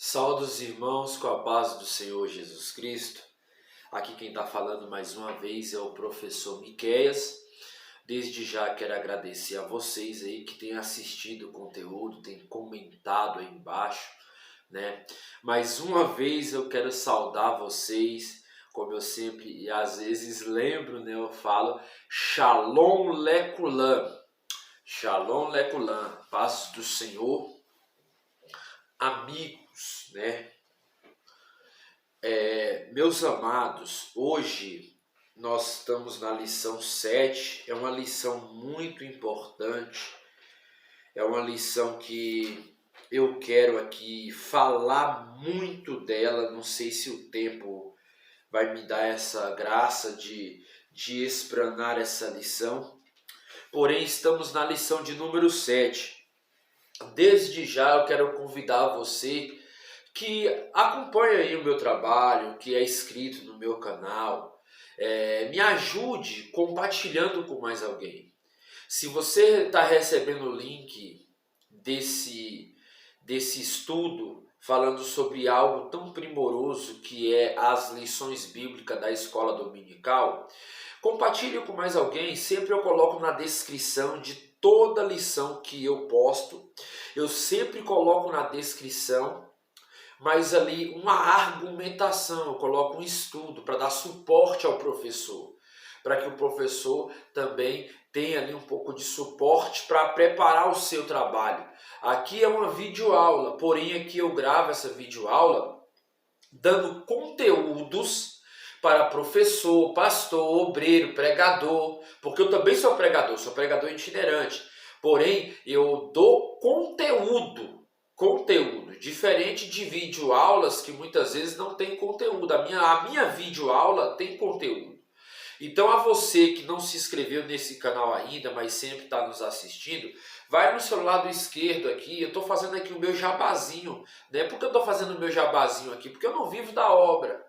Saudos irmãos, com a paz do Senhor Jesus Cristo. Aqui quem está falando mais uma vez é o professor Miqueias. Desde já quero agradecer a vocês aí que têm assistido o conteúdo, têm comentado aí embaixo, né? Mais uma vez eu quero saudar vocês, como eu sempre e às vezes lembro, né? Eu falo Shalom Lekulam. Shalom Lekulam, paz do Senhor, amigos, né? Meus amados, hoje nós estamos na lição 7, é uma lição muito importante, é uma lição que eu quero aqui falar muito dela, não sei se o tempo vai me dar essa graça de explanar essa lição, porém estamos na lição de número 7. Desde já eu quero convidar você que acompanha aí o meu trabalho, que é inscrito no meu canal, me ajude compartilhando com mais alguém. Se você está recebendo o link desse estudo falando sobre algo tão primoroso que é as lições bíblicas da escola dominical, compartilhe com mais alguém. Sempre eu coloco na descrição de toda lição que eu posto, eu sempre coloco na descrição, mas ali uma argumentação, eu coloco um estudo para dar suporte ao professor, para que o professor também tenha ali um pouco de suporte para preparar o seu trabalho. Aqui é uma videoaula, porém aqui eu gravo essa videoaula dando conteúdos para professor, pastor, obreiro, pregador, porque eu também sou pregador itinerante, porém eu dou conteúdo, diferente de videoaulas que muitas vezes não tem conteúdo. A minha videoaula tem conteúdo. Então a você que não se inscreveu nesse canal ainda, mas sempre está nos assistindo, vai no seu lado esquerdo aqui. Eu estou fazendo aqui o meu jabazinho, né? Por que eu estou fazendo o meu jabazinho aqui? Porque eu não vivo da obra.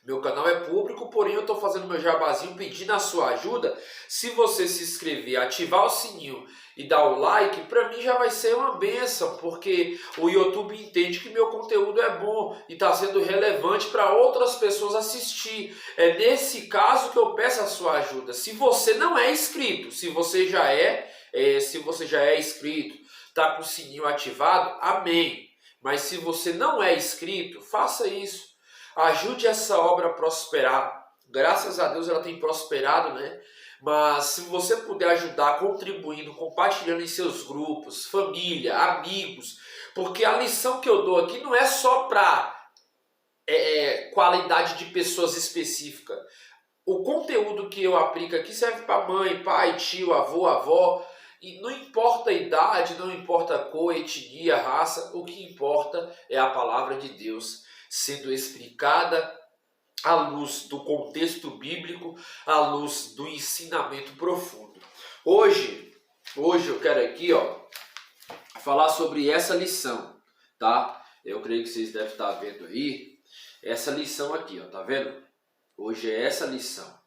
Meu canal é público, porém eu estou fazendo meu jabazinho pedindo a sua ajuda. Se você se inscrever, ativar o sininho e dar o like, para mim já vai ser uma bênção, porque o YouTube entende que meu conteúdo é bom e está sendo relevante para outras pessoas assistir. É nesse caso que eu peço a sua ajuda. Se você não é inscrito, se você já é inscrito, está com o sininho ativado, amém. Mas se você não é inscrito, faça isso. Ajude essa obra a prosperar. Graças a Deus ela tem prosperado, né? Mas se você puder ajudar contribuindo, compartilhando em seus grupos, família, amigos, porque a lição que eu dou aqui não é só para qualidade de pessoas específicas. O conteúdo que eu aplico aqui serve para mãe, pai, tio, avô, avó. E não importa a idade, não importa a cor, etnia, raça, o que importa é a palavra de Deus sendo explicada à luz do contexto bíblico, à luz do ensinamento profundo. Hoje eu quero aqui, falar sobre essa lição, tá? Eu creio que vocês devem estar vendo aí, essa lição aqui, tá vendo? Hoje é essa lição.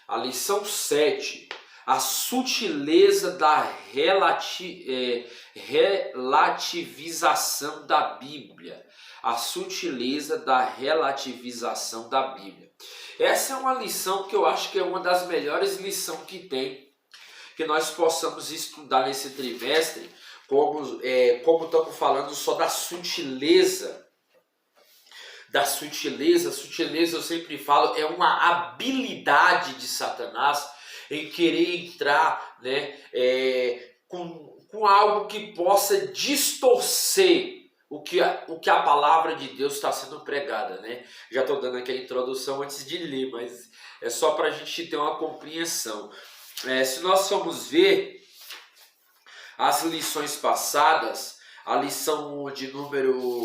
A lição 7, a sutileza da relativização da Bíblia. A sutileza da relativização da Bíblia. Essa é uma lição que eu acho que é uma das melhores lições que tem, que nós possamos estudar nesse trimestre, como estamos falando só da sutileza. Sutileza eu sempre falo, é uma habilidade de Satanás em querer entrar, né, com algo que possa distorcer o que a palavra de Deus está sendo pregada, né? Já estou dando aqui a introdução antes de ler, mas é só para a gente ter uma compreensão. Se nós formos ver as lições passadas, a lição de número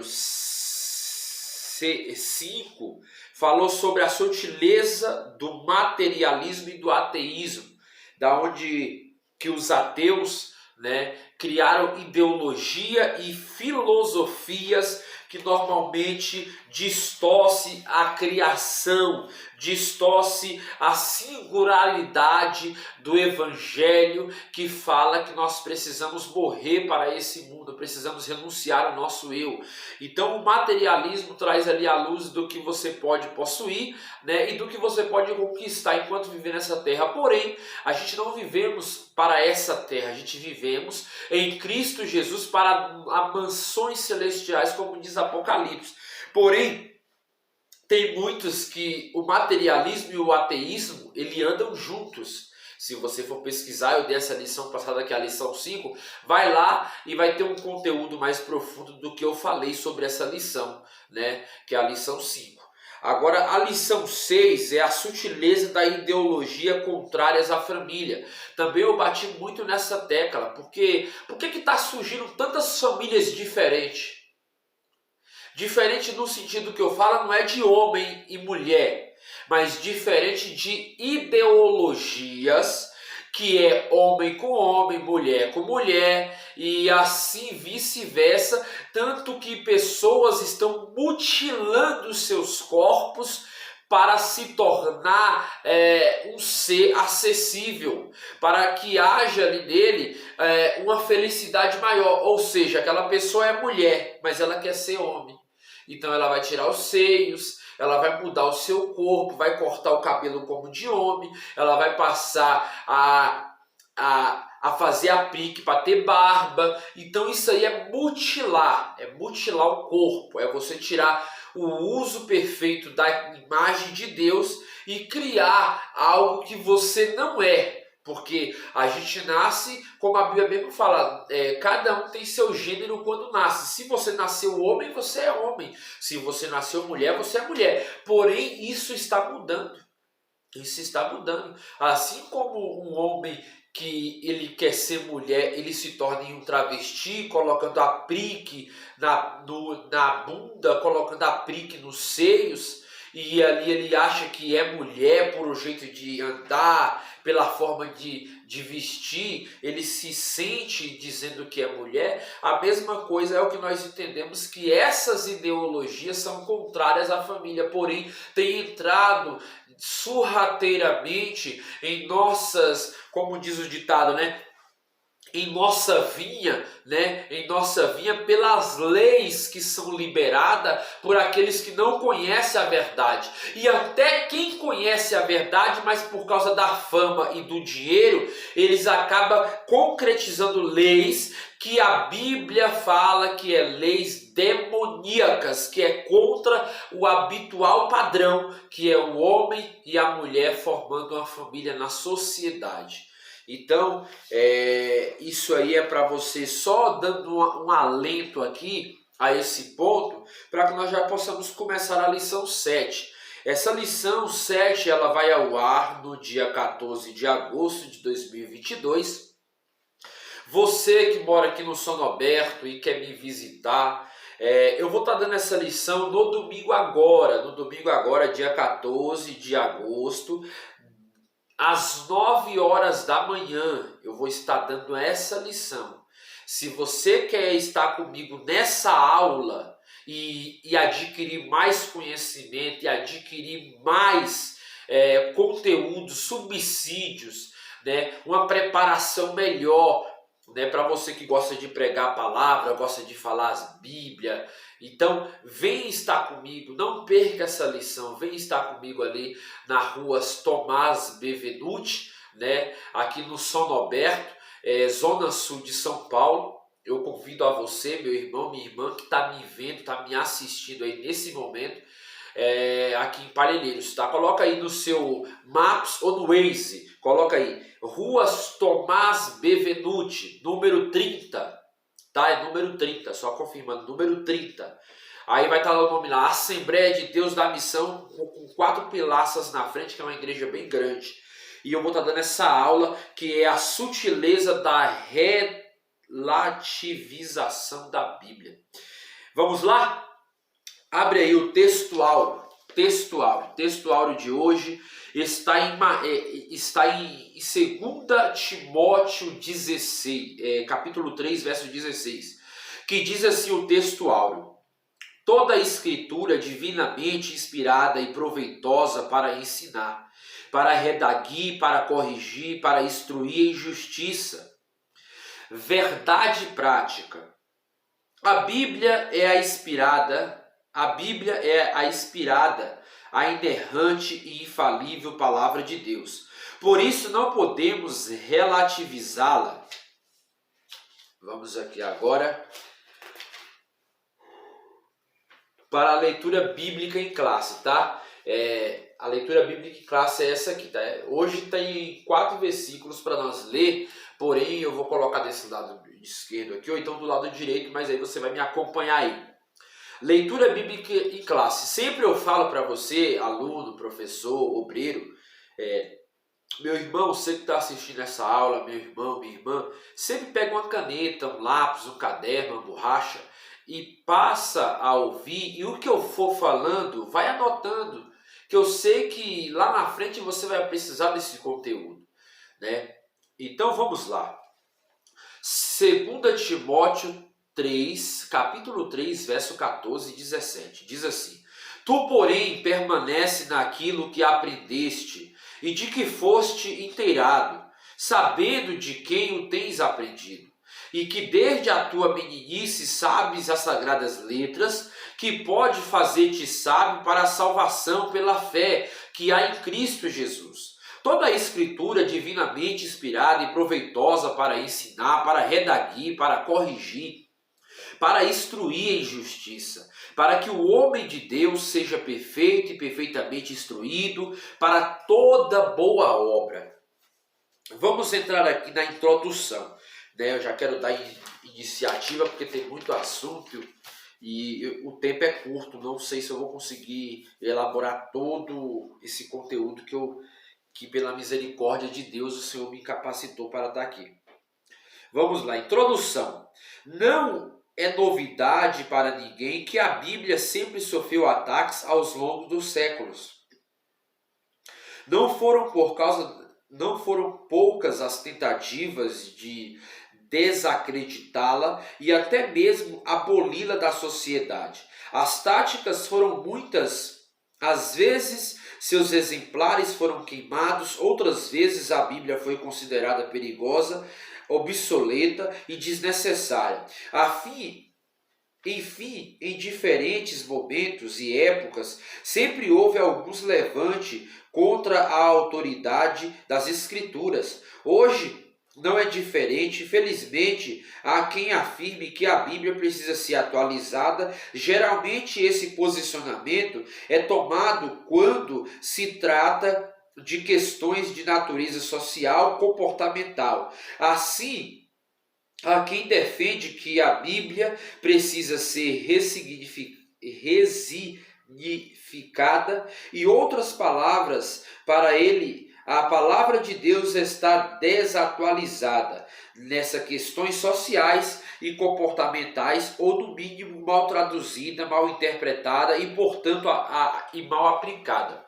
5 falou sobre a sutileza do materialismo e do ateísmo, da onde que os ateus, né, criaram ideologia e filosofias que normalmente distorce a criação, distorce a singularidade do Evangelho, que fala que nós precisamos morrer para esse mundo, precisamos renunciar ao nosso eu. Então o materialismo traz ali a luz do que você pode possuir, né, e do que você pode conquistar enquanto viver nessa terra. Porém, a gente não vivemos para essa terra, a gente vivemos em Cristo Jesus para mansões celestiais, como diz Apocalipse. Porém, tem muitos que o materialismo e o ateísmo, ele andam juntos. Se você for pesquisar, eu dei essa lição passada, que é a lição 5, vai lá e vai ter um conteúdo mais profundo do que eu falei sobre essa lição, né? Que é a lição 5. Agora, a lição 6 é a sutileza da ideologia contrárias à família. Também eu bati muito nessa tecla, porque por que está surgindo tantas famílias diferentes? Diferente no sentido que eu falo, não é de homem e mulher, mas diferente de ideologias, que é homem com homem, mulher com mulher, e assim vice-versa, tanto que pessoas estão mutilando seus corpos para se tornar um ser acessível, para que haja ali nele uma felicidade maior. Ou seja, aquela pessoa é mulher, mas ela quer ser homem. Então ela vai tirar os seios, ela vai mudar o seu corpo, vai cortar o cabelo como de homem, ela vai passar a fazer aplique para ter barba. Então isso aí é mutilar o corpo, é você tirar o uso perfeito da imagem de Deus e criar algo que você não é. Porque a gente nasce, como a Bíblia mesmo fala, cada um tem seu gênero quando nasce. Se você nasceu homem, você é homem. Se você nasceu mulher, você é mulher. Porém, isso está mudando. Isso está mudando. Assim como um homem que ele quer ser mulher, ele se torna em um travesti, colocando aplique na bunda, colocando aplique nos seios, e ali ele acha que é mulher por o jeito de andar, pela forma de vestir, ele se sente dizendo que é mulher. A mesma coisa é o que nós entendemos, que essas ideologias são contrárias à família, porém tem entrado sorrateiramente em nossas, como diz o ditado, né? Em nossa vinha, né? Em nossa vinha, pelas leis que são liberadas por aqueles que não conhecem a verdade. E até quem conhece a verdade, mas por causa da fama e do dinheiro, eles acabam concretizando leis que a Bíblia fala que é leis demoníacas, que é contra o habitual padrão, que é o homem e a mulher formando uma família na sociedade. Então, isso aí é para você, só dando um alento aqui a esse ponto, para que nós já possamos começar a lição 7. Essa lição 7 ela vai ao ar no dia 14 de agosto de 2022. Você que mora aqui no Sonoberto e quer me visitar, eu vou estar dando essa lição no domingo agora, dia 14 de agosto, às 9 horas da manhã, eu vou estar dando essa lição. Se você quer estar comigo nessa aula e adquirir mais conhecimento e adquirir mais conteúdos, subsídios, né, uma preparação melhor, né, para você que gosta de pregar a palavra, gosta de falar as Bíblia, então vem estar comigo, não perca essa lição, vem estar comigo ali na rua Tomás Bevenuti, né, aqui no Sonoberto, zona sul de São Paulo. Eu convido a você, meu irmão, minha irmã, que está me vendo, está me assistindo aí nesse momento, aqui em Parelheiros, tá? Coloca aí no seu Maps ou no Waze, coloca aí, Rua Tomás Bevenuti, número 30, tá? É número 30, só confirmando, número 30. Aí vai estar lá o nome lá, Assembleia de Deus da Missão, com 4 pilastras na frente, que é uma igreja bem grande. E eu vou estar dando essa aula, que é a sutileza da relativização da Bíblia. Vamos lá? Abre aí o textuário. Textuário de hoje está em 2 Timóteo 16, capítulo 3, verso 16, que diz assim o textuário: toda a escritura divinamente inspirada e proveitosa para ensinar, para redarguir, para corrigir, para instruir em justiça, verdade prática. A Bíblia é a inspirada, a inerrante e infalível palavra de Deus. Por isso não podemos relativizá-la. Vamos aqui agora para a leitura bíblica em classe, tá? A leitura bíblica em classe é essa aqui, tá? Hoje tem 4 versículos para nós ler, porém eu vou colocar desse lado esquerdo aqui, ou então do lado direito, mas aí você vai me acompanhar aí. Leitura bíblica em classe. Sempre eu falo para você, aluno, professor, obreiro, meu irmão, você que está assistindo essa aula, meu irmão, minha irmã, sempre pega uma caneta, um lápis, um caderno, uma borracha e passa a ouvir, e o que eu for falando, vai anotando, que eu sei que lá na frente você vai precisar desse conteúdo, né? Então vamos lá. 2 Timóteo 3, capítulo 3, verso 14 e 17, diz assim: Tu, porém, permanece naquilo que aprendeste e de que foste inteirado, sabendo de quem o tens aprendido, e que desde a tua meninice sabes as sagradas letras, que pode fazer-te sábio para a salvação pela fé que há em Cristo Jesus. Toda a escritura divinamente inspirada e proveitosa para ensinar, para redarguir, para corrigir, para instruir em justiça, para que o homem de Deus seja perfeito e perfeitamente instruído para toda boa obra. Vamos entrar aqui na introdução, né? Eu já quero dar iniciativa porque tem muito assunto e o tempo é curto. Não sei se eu vou conseguir elaborar todo esse conteúdo que pela misericórdia de Deus o Senhor me capacitou para estar aqui. Vamos lá, introdução. Não é novidade para ninguém que a Bíblia sempre sofreu ataques ao longo dos séculos. Não foram poucas as tentativas de desacreditá-la e até mesmo aboli-la da sociedade. As táticas foram muitas. Às vezes, seus exemplares foram queimados, outras vezes a Bíblia foi considerada perigosa, obsoleta e desnecessária. Enfim, em diferentes momentos e épocas, sempre houve alguns levante contra a autoridade das Escrituras. Hoje não é diferente. Infelizmente, há quem afirme que a Bíblia precisa ser atualizada. Geralmente esse posicionamento é tomado quando se trata de questões de natureza social, comportamental. Assim, há quem defende que a Bíblia precisa ser resignificada, e outras palavras para ele, a palavra de Deus está desatualizada nessas questões sociais e comportamentais, ou no mínimo mal traduzida, mal interpretada e, portanto, mal aplicada.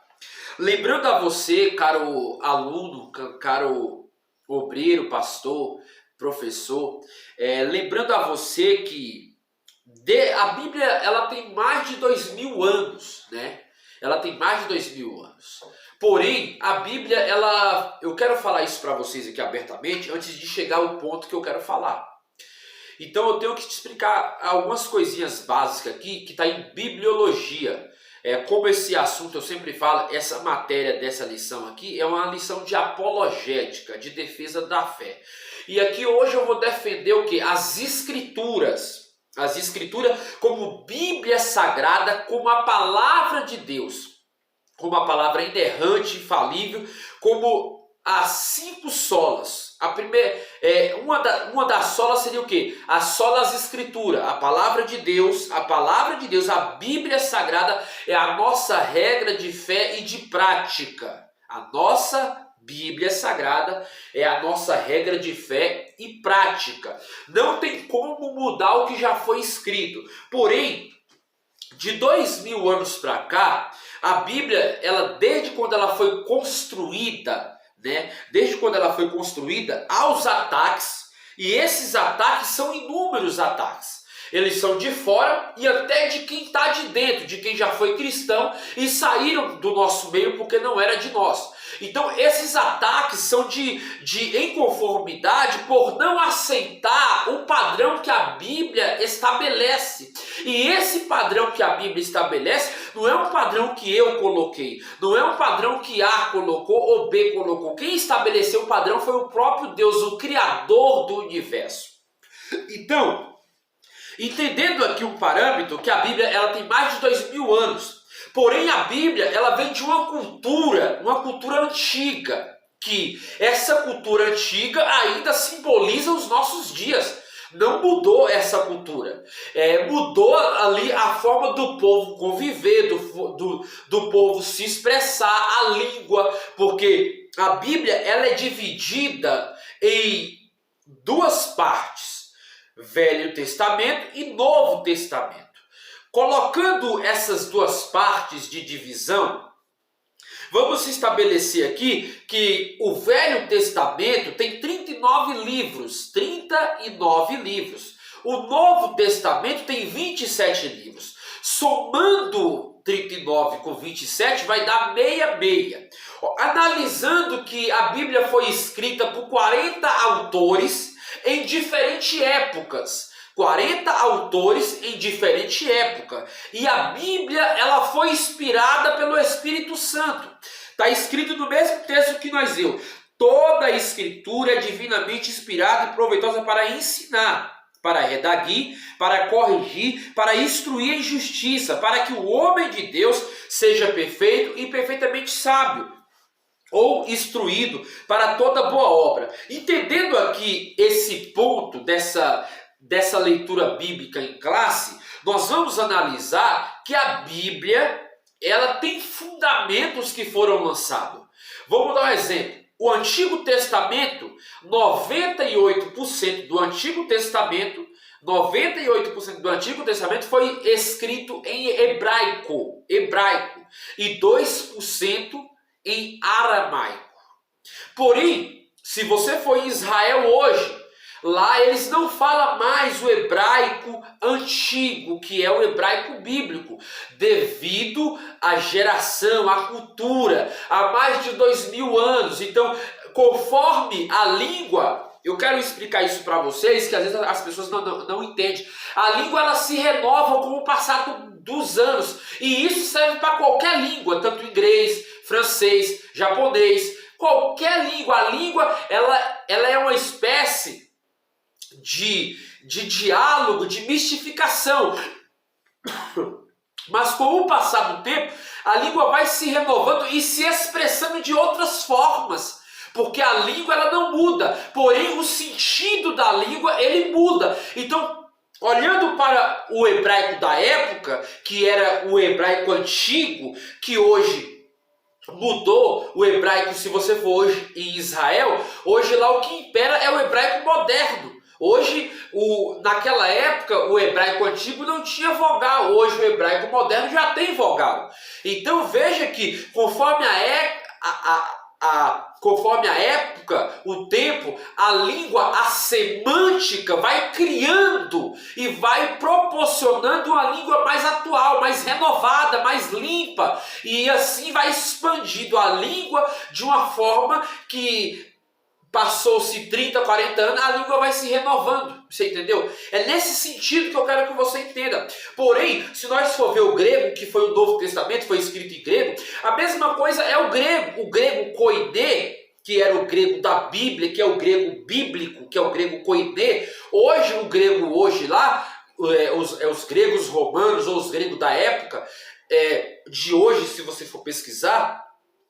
Lembrando a você, caro aluno, caro obreiro, pastor, professor, lembrando a você que a Bíblia ela tem mais de 2000 anos, né? Ela tem mais de 2000 anos. Porém, a Bíblia, eu quero falar isso para vocês aqui abertamente antes de chegar ao ponto que eu quero falar. Então eu tenho que te explicar algumas coisinhas básicas aqui que está em bibliologia. Como esse assunto eu sempre falo, essa matéria dessa lição aqui é uma lição de apologética, de defesa da fé. E aqui hoje eu vou defender o quê? As Escrituras. As Escrituras como Bíblia Sagrada, como a palavra de Deus. Como a palavra inerrante, infalível, como as 5 solas. A primeira, uma das solas seria o quê? A sola das Escrituras, a palavra de Deus, a Bíblia Sagrada é a nossa regra de fé e de prática. A nossa Bíblia Sagrada é a nossa regra de fé e prática. Não tem como mudar o que já foi escrito. Porém, de 2000 anos para cá, a Bíblia, desde quando ela foi construída, há os ataques, e esses ataques são inúmeros ataques. Eles são de fora e até de quem está de dentro, de quem já foi cristão e saíram do nosso meio porque não era de nós. Então esses ataques são de inconformidade por não aceitar o padrão que a Bíblia estabelece. E esse padrão que a Bíblia estabelece não é um padrão que eu coloquei, não é um padrão que A colocou ou B colocou. Quem estabeleceu o padrão foi o próprio Deus, o Criador do universo. Então, entendendo aqui um parâmetro, que a Bíblia ela tem mais de 2000 anos, porém a Bíblia ela vem de uma cultura antiga, que essa cultura antiga ainda simboliza os nossos dias. Não mudou essa cultura, mudou ali a forma do povo conviver, do povo se expressar, a língua, porque a Bíblia ela é dividida em duas partes, Velho Testamento e Novo Testamento. Colocando essas duas partes de divisão, vamos estabelecer aqui que o Velho Testamento tem 39 livros, 39 livros. O Novo Testamento tem 27 livros. Somando 39 com 27 vai dar 66. Analisando que a Bíblia foi escrita por 40 autores em diferentes épocas. 40 autores em diferente época. E a Bíblia ela foi inspirada pelo Espírito Santo. Está escrito no mesmo texto que nós lemos. Toda a escritura é divinamente inspirada e proveitosa para ensinar, para redarguir, para corrigir, para instruir em justiça, para que o homem de Deus seja perfeito e perfeitamente sábio, ou instruído para toda boa obra. Entendendo aqui esse ponto dessa leitura bíblica em classe, nós vamos analisar que a Bíblia ela tem fundamentos que foram lançados. Vamos dar um exemplo. O Antigo Testamento, 98% do Antigo Testamento, 98% do Antigo Testamento foi escrito em hebraico, e 2% em aramaico. Porém, se você for em Israel hoje, lá eles não falam mais o hebraico antigo, que é o hebraico bíblico, devido à geração, à cultura, há mais de 2000 anos. Então, conforme a língua, eu quero explicar isso para vocês, que às vezes as pessoas não entendem. A língua ela se renova com o passar dos anos, e isso serve para qualquer língua, tanto inglês, francês, japonês, qualquer língua. A língua ela é uma espécie de diálogo, de mistificação. Mas com o passar do tempo, a língua vai se renovando e se expressando de outras formas, porque a língua ela não muda, porém o sentido da língua ele muda. Então, olhando para o hebraico da época, que era o hebraico antigo, que hoje mudou o hebraico, se você for hoje em Israel, hoje lá o que impera é o hebraico moderno. Hoje, naquela época, o hebraico antigo não tinha vogal. Hoje o hebraico moderno já tem vogal. Então veja que conforme conforme a época, o tempo, a língua, a semântica vai criando e vai proporcionando uma língua mais atual, mais renovada, mais limpa. E assim vai expandindo a língua de uma forma que passou-se 30, 40 anos, a língua vai se renovando. Você entendeu? É nesse sentido que eu quero que você entenda. Porém, se nós for ver o grego, que foi o Novo Testamento, foi escrito em grego, a mesma coisa é o grego koiné, que era o grego da Bíblia, que é o grego bíblico, que é o grego koiné. Hoje, o grego hoje lá, os gregos romanos ou os gregos da época, de hoje, se você for pesquisar,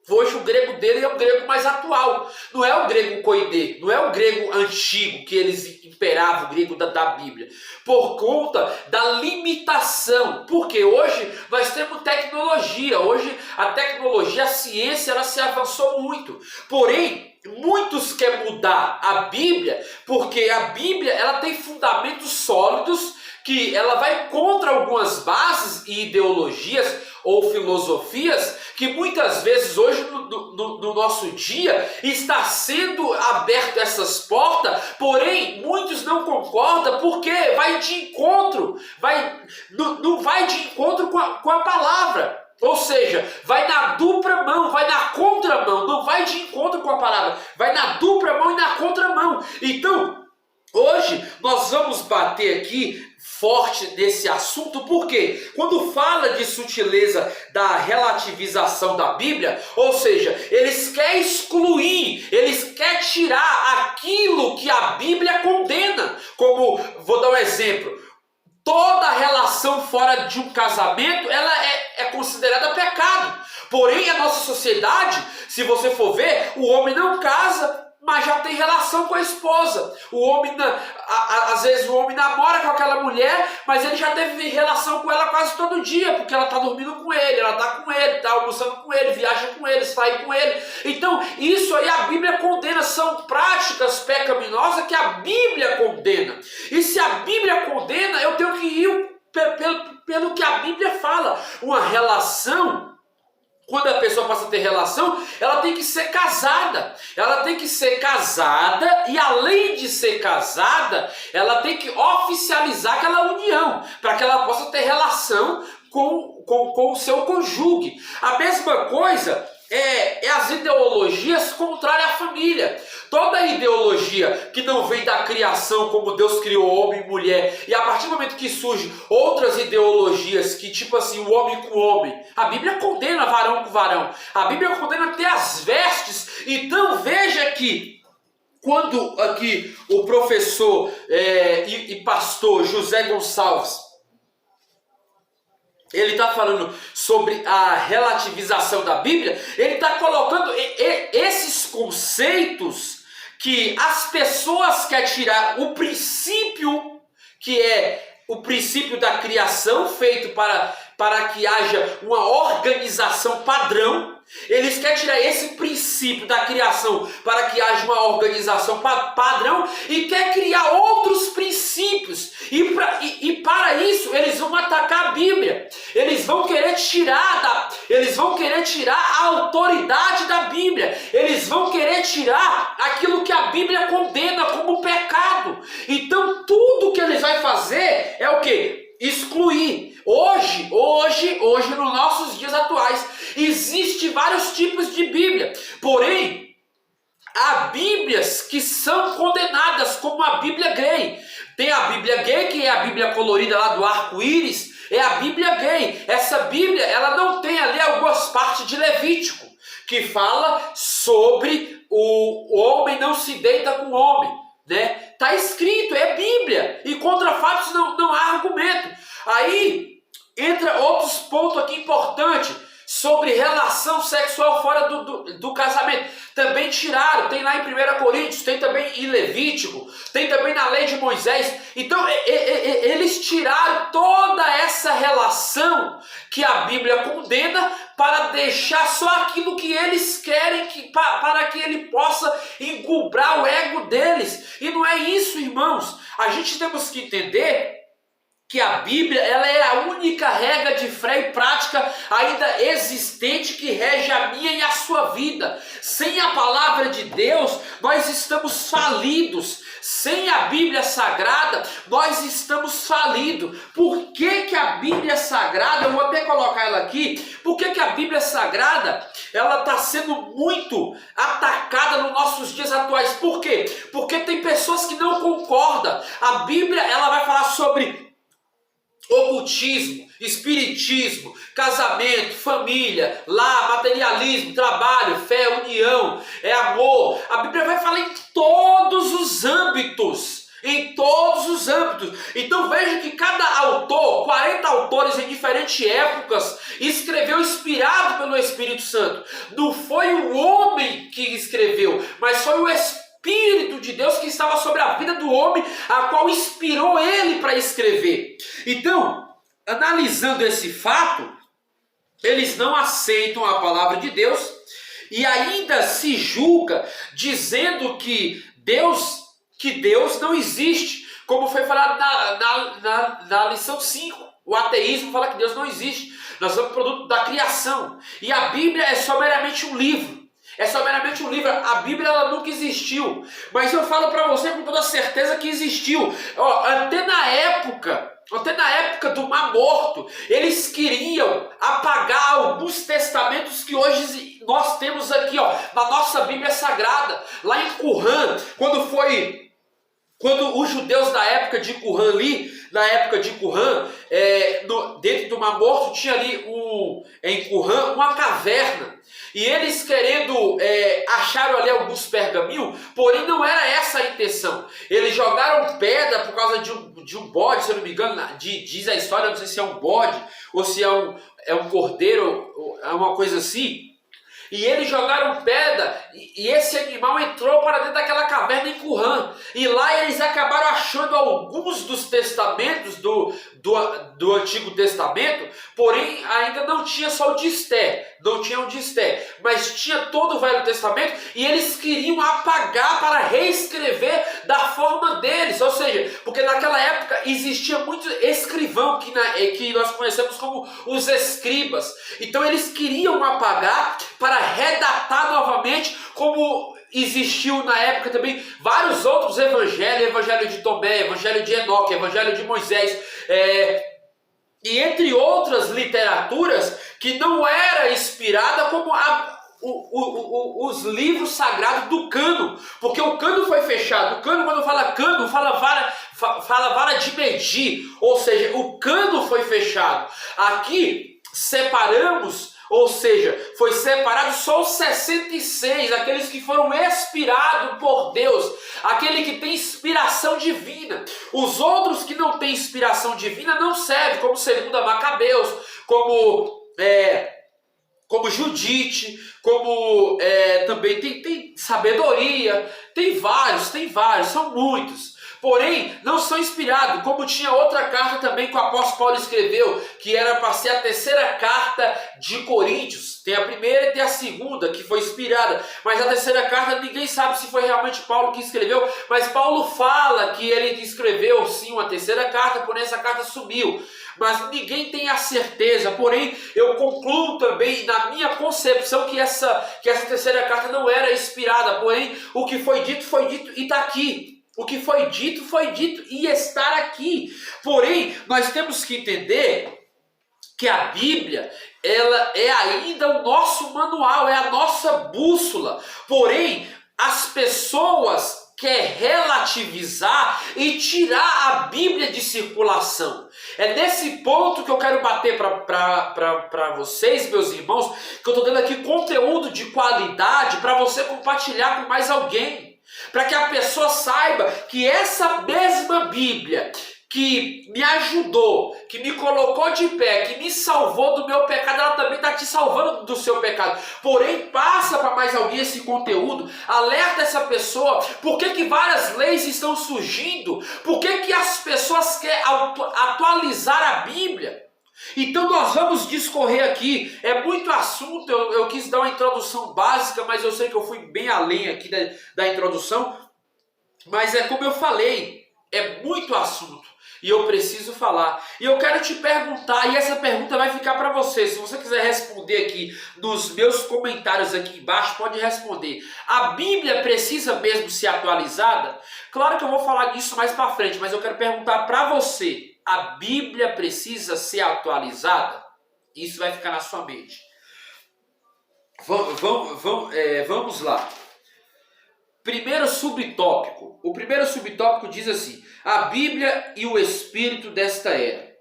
hoje o grego dele é o grego mais atual. Não é o grego koiné, não é o grego antigo que eles imperavam, o grego da Bíblia. Por conta da limitação. Porque hoje nós temos tecnologia. Hoje a tecnologia, a ciência, ela se avançou muito. Porém, muitos querem mudar a Bíblia, porque a Bíblia ela tem fundamentos sólidos, que ela vai contra algumas bases e ideologias ou filosofias que muitas vezes hoje no nosso dia está sendo aberto essas portas, porém muitos não concordam porque vai de encontro, não vai de encontro com a palavra. Ou seja, vai na dupla mão, vai na contramão, não vai de encontro com a palavra, vai na dupla mão e na contramão. Então, hoje nós vamos bater aqui forte nesse assunto, porque quando fala de sutileza da relativização da Bíblia, ou seja, eles querem excluir, eles querem tirar aquilo que a Bíblia condena. Como, vou dar um exemplo, toda relação fora de um casamento, ela é considerada pecado. Porém, a nossa sociedade, se você for ver, o homem não casa, mas já tem relação com a esposa. O homem, às vezes o homem namora com aquela mulher, mas ele já teve relação com ela quase todo dia, porque ela está dormindo com ele, ela está com ele, está almoçando com ele, viaja com ele, sai com ele. Então, isso aí a Bíblia condena, são práticas pecaminosas que a Bíblia condena. E se a Bíblia condena, eu tenho que ir pelo que a Bíblia fala. Uma relação, quando a pessoa passa a ter relação, ela tem que ser casada. Ela tem que ser casada e, além de ser casada, ela tem que oficializar aquela união, para que ela possa ter relação com o seu cônjuge. A mesma coisa é as ideologias contrárias à família. Toda ideologia que não vem da criação, como Deus criou homem e mulher, e a partir do momento que surgem outras ideologias, que tipo assim, o homem com o homem, a Bíblia condena varão com varão, a Bíblia condena até as vestes. Então veja que quando aqui o professor e pastor José Gonçalves, ele está falando sobre a relativização da Bíblia, ele está colocando esses conceitos que as pessoas querem tirar o princípio, que é o princípio da criação, feito para que haja uma organização padrão. Eles querem tirar esse princípio da criação para que haja uma organização padrão e quer criar outros princípios. E para isso eles vão atacar a Bíblia. Eles vão querer tirar a autoridade da Bíblia. Eles vão querer tirar aquilo que a Bíblia condena como pecado. Então tudo que eles vão fazer é o quê? Excluir. Hoje, nos nossos dias atuais, existem vários tipos de Bíblia. Porém, há Bíblias que são condenadas, como a Bíblia gay. Tem a Bíblia gay, que é a Bíblia colorida lá do arco-íris, é a Bíblia gay. Essa Bíblia, ela não tem ali algumas partes de Levítico, que fala sobre o homem não se deita com o homem, né? Está escrito, é Bíblia, e contra fatos não há argumento. Aí entra outros pontos aqui importantes sobre relação sexual fora do casamento. Também tiraram, tem lá em 1 Coríntios, tem também em Levítico, tem também na lei de Moisés. Então eles tiraram toda essa relação que a Bíblia condena para deixar só aquilo que eles querem, para que ele possa engubrar o ego deles. E não é isso, irmãos. A gente temos que entender que a Bíblia, ela é a única regra de fé e prática ainda existente que rege a minha e a sua vida. Sem a palavra de Deus, nós estamos falidos. Sem a Bíblia Sagrada, nós estamos falidos. Por que a Bíblia Sagrada, eu vou até colocar ela aqui, por que a Bíblia Sagrada, ela está sendo muito atacada nos nossos dias atuais? Por quê? Porque tem pessoas que não concordam. A Bíblia, ela vai falar sobre ocultismo, espiritismo, casamento, família, lar, materialismo, trabalho, fé, união, amor. A Bíblia vai falar em todos os âmbitos. Em todos os âmbitos. Então veja que cada autor, 40 autores em diferentes épocas, escreveu inspirado pelo Espírito Santo. Não foi o homem que escreveu, mas foi o Espírito de Deus que estava sobre a vida do homem, a qual inspirou ele para escrever. Então, analisando esse fato, eles não aceitam a palavra de Deus e ainda se julga dizendo que Deus não existe, como foi falado na lição 5. O ateísmo fala que Deus não existe. Nós somos produto da criação. E a Bíblia é só meramente um livro. É só meramente um livro. A Bíblia ela nunca existiu. Mas eu falo para você com toda certeza que existiu. Até na época do Mar Morto, eles queriam apagar alguns testamentos que hoje nós temos aqui, na nossa Bíblia Sagrada. Lá em Qumran, quando os judeus da época de Qumran dentro do Mar Morto, tinha ali em Qumran uma caverna. E eles querendo acharam ali alguns pergaminhos, porém não era essa a intenção. Eles jogaram pedra por causa de um bode, se eu não me engano, diz a história, não sei se é um bode ou se é um cordeiro, é uma coisa assim. E eles jogaram pedra e esse animal entrou para dentro daquela caverna em Qumran. E lá eles acabaram achando alguns dos testamentos do Antigo Testamento, porém ainda não tinha só o de Esté, mas tinha todo o Velho Testamento e eles queriam apagar para reescrever da forma deles. Ou seja, porque naquela época existia muito escrivão que nós conhecemos como os escribas. Então eles queriam apagar para redatar novamente, como existiu na época também vários outros evangelhos, evangelho de Tomé, evangelho de Enoque, evangelho de Moisés, e entre outras literaturas que não era inspirada como os livros sagrados do cano, porque o cano foi fechado. O cano, quando fala cano, fala vara de medir, ou seja, o cano foi fechado. Aqui separamos, ou seja, foi separado só os 66, aqueles que foram inspirados por Deus, aquele que tem inspiração divina. Os outros que não têm inspiração divina não servem, como 2 Macabeus, como Judite, como também tem sabedoria, tem vários, são muitos. Porém, não são inspirados, como tinha outra carta também que o apóstolo Paulo escreveu, que era para ser a terceira carta de Coríntios. Tem a primeira e tem a segunda, que foi inspirada. Mas a terceira carta, ninguém sabe se foi realmente Paulo que escreveu. Mas Paulo fala que ele escreveu sim uma terceira carta, porém essa carta sumiu. Mas ninguém tem a certeza. Porém, eu concluo também, na minha concepção, que essa terceira carta não era inspirada. Porém, o que foi dito e está aqui. O que foi dito e está aqui. Porém, nós temos que entender que a Bíblia, ela é ainda o nosso manual, é a nossa bússola. Porém, as pessoas querem relativizar e tirar a Bíblia de circulação. É nesse ponto que eu quero bater para vocês, meus irmãos, que eu estou dando aqui conteúdo de qualidade para você compartilhar com mais alguém. Para que a pessoa saiba que essa mesma Bíblia que me ajudou, que me colocou de pé, que me salvou do meu pecado, ela também está te salvando do seu pecado. Porém, passa para mais alguém esse conteúdo, alerta essa pessoa. Por que várias leis estão surgindo? Por que as pessoas querem atualizar a Bíblia? Então nós vamos discorrer aqui, é muito assunto, eu quis dar uma introdução básica, mas eu sei que eu fui bem além aqui da introdução, mas é como eu falei, é muito assunto e eu preciso falar. E eu quero te perguntar, e essa pergunta vai ficar para você, se você quiser responder aqui nos meus comentários aqui embaixo, pode responder. A Bíblia precisa mesmo ser atualizada? Claro que eu vou falar disso mais para frente, mas eu quero perguntar para você. A Bíblia precisa ser atualizada? Isso vai ficar na sua mente. Vamos lá. Primeiro subtópico. O primeiro subtópico diz assim: a Bíblia e o espírito desta era.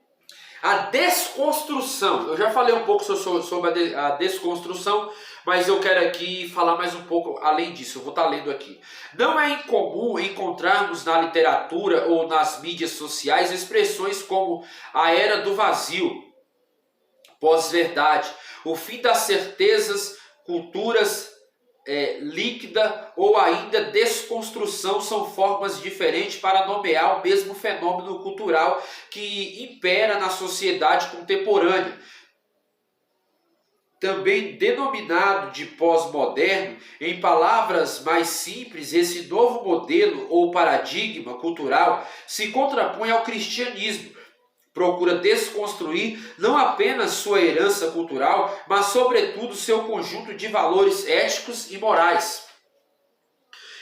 A desconstrução. Eu já falei um pouco sobre a desconstrução, mas eu quero aqui falar mais um pouco além disso. Eu vou estar lendo aqui. Não é incomum encontrarmos na literatura ou nas mídias sociais expressões como a era do vazio, pós-verdade, o fim das certezas, culturas líquida ou ainda desconstrução são formas diferentes para nomear o mesmo fenômeno cultural que impera na sociedade contemporânea. Também denominado de pós-moderno, em palavras mais simples, esse novo modelo ou paradigma cultural se contrapõe ao cristianismo, procura desconstruir não apenas sua herança cultural, mas sobretudo seu conjunto de valores éticos e morais,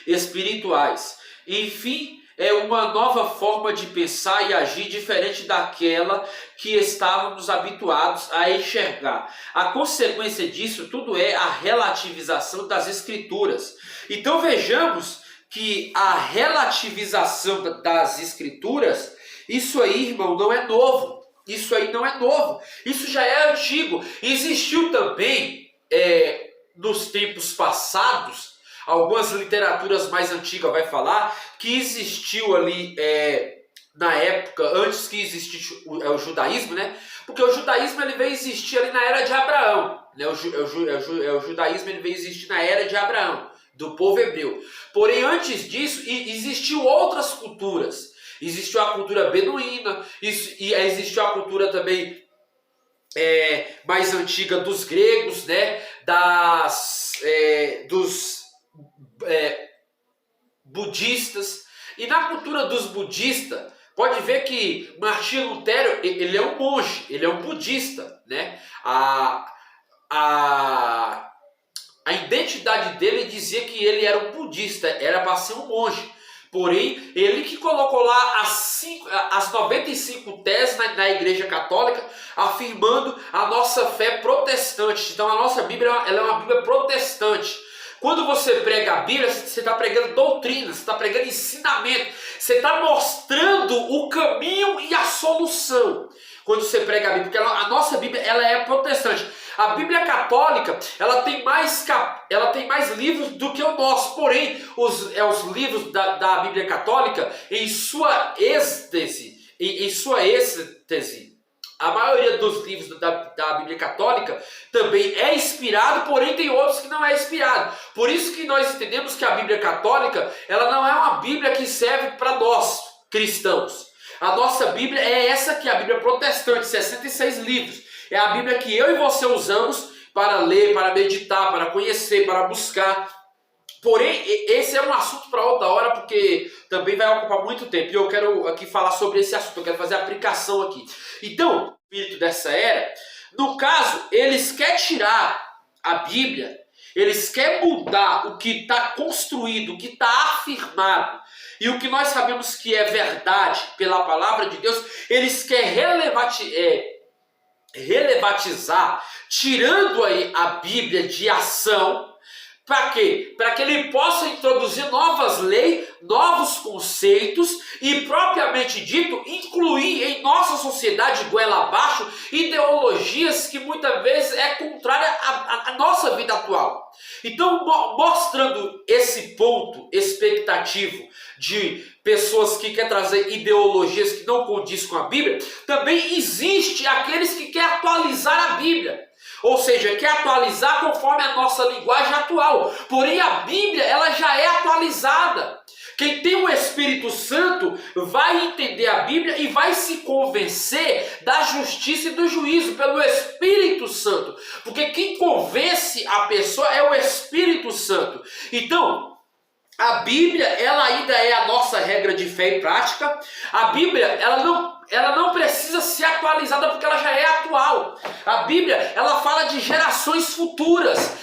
espirituais. Enfim, é uma nova forma de pensar e agir diferente daquela que estávamos habituados a enxergar. A consequência disso tudo é a relativização das Escrituras. Então vejamos que a relativização das Escrituras, isso aí, irmão, não é novo. Isso aí não é novo. Isso já é antigo. Existiu também, nos tempos passados, algumas literaturas mais antigas vai falar que existiu ali na época, antes que existisse o judaísmo, né? Porque o judaísmo ele veio existir ali na era de Abraão, né? O judaísmo ele veio existir na era de Abraão, do povo hebreu. Porém, antes disso, existiu outras culturas. Existiu a cultura beduína, existiu a cultura também mais antiga dos gregos, né? Dos budistas. E na cultura dos budistas, pode ver que Martinho Lutero, ele é um monge, ele é um budista, né? A identidade dele dizia que ele era um budista, era para ser um monge. Porém, ele que colocou lá as 95 teses na Igreja Católica, afirmando a nossa fé protestante. Então a nossa Bíblia ela é uma Bíblia protestante. Quando você prega a Bíblia, você está pregando doutrina, você está pregando ensinamento, você está mostrando o caminho e a solução. Quando você prega a Bíblia, porque a nossa Bíblia ela é protestante. A Bíblia católica ela tem mais livros do que o nosso. Porém, os livros da Bíblia católica, em sua êxtase, a maioria dos livros da Bíblia católica também é inspirado, porém tem outros que não é inspirado. Por isso que nós entendemos que a Bíblia católica ela não é uma Bíblia que serve para nós, cristãos. A nossa Bíblia é essa aqui, a Bíblia protestante, 66 livros. É a Bíblia que eu e você usamos para ler, para meditar, para conhecer, para buscar. Porém, esse é um assunto para outra hora, porque também vai ocupar muito tempo. E eu quero aqui falar sobre esse assunto, eu quero fazer a aplicação aqui. Então, o espírito dessa era, no caso, eles querem tirar a Bíblia, eles querem mudar o que está construído, o que está afirmado, e o que nós sabemos que é verdade pela palavra de Deus, eles querem relevatizar, tirando aí a Bíblia de ação. Para quê? Para que ele possa introduzir novas leis, novos conceitos e, propriamente dito, incluir em nossa sociedade goela abaixo ideologias que muitas vezes é contrária à nossa vida atual. Então, mostrando esse ponto expectativo de pessoas que querem trazer ideologias que não condiz com a Bíblia, também existe aqueles que querem atualizar a Bíblia. Ou seja, quer atualizar conforme a nossa linguagem atual. Porém, a Bíblia ela já é atualizada. Quem tem o Espírito Santo vai entender a Bíblia e vai se convencer da justiça e do juízo pelo Espírito Santo. Porque quem convence a pessoa é o Espírito Santo. Então, a Bíblia ela ainda é a nossa regra de fé e prática. A Bíblia ela não precisa ser atualizada porque ela já é atual. A Bíblia ela fala de gerações futuras,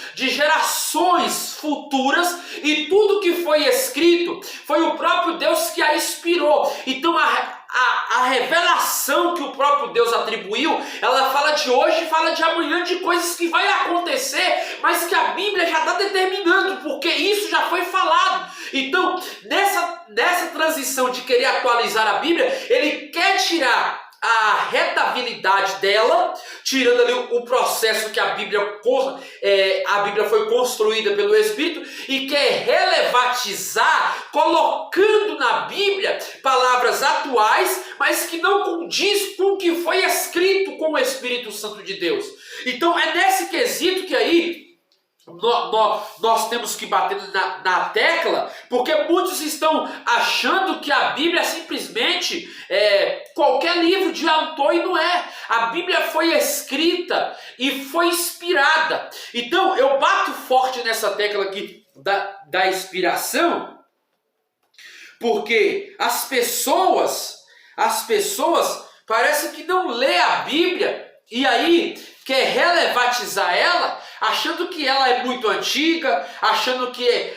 e tudo que foi escrito foi o próprio Deus que a inspirou. Então a revelação que o próprio Deus atribuiu, ela fala de hoje, fala de amanhã, de coisas que vai acontecer, mas que a Bíblia já está determinando, porque isso já foi falado. Então, nessa transição de querer atualizar a Bíblia, ele quer tirar a retabilidade dela, tirando ali o processo que a Bíblia foi construída pelo Espírito, e quer relevatizar, colocando na Bíblia palavras atuais, mas que não condiz com o que foi escrito com o Espírito Santo de Deus. Então é nesse quesito que aí nós temos que bater na tecla, porque muitos estão achando que a Bíblia é simplesmente qualquer livro de autor, e não é. A Bíblia foi escrita e foi inspirada. Então eu bato forte nessa tecla aqui da inspiração, porque as pessoas parece que não lê a Bíblia e aí quer relevatizar ela, achando que ela é muito antiga, achando que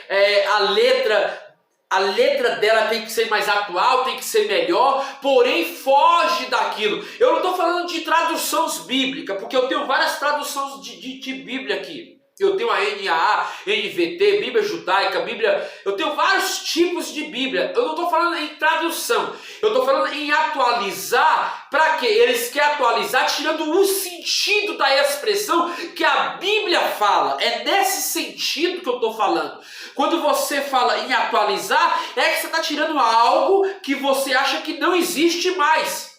a letra dela tem que ser mais atual, tem que ser melhor, porém foge daquilo. Eu não estou falando de traduções bíblicas, porque eu tenho várias traduções de Bíblia aqui. Eu tenho a NAA, NVT, Bíblia Judaica, Bíblia... Eu tenho vários tipos de Bíblia. Eu não estou falando em tradução. Eu estou falando em atualizar. Para quê? Eles querem atualizar tirando o sentido da expressão que a Bíblia fala. É nesse sentido que eu estou falando. Quando você fala em atualizar, é que você está tirando algo que você acha que não existe mais.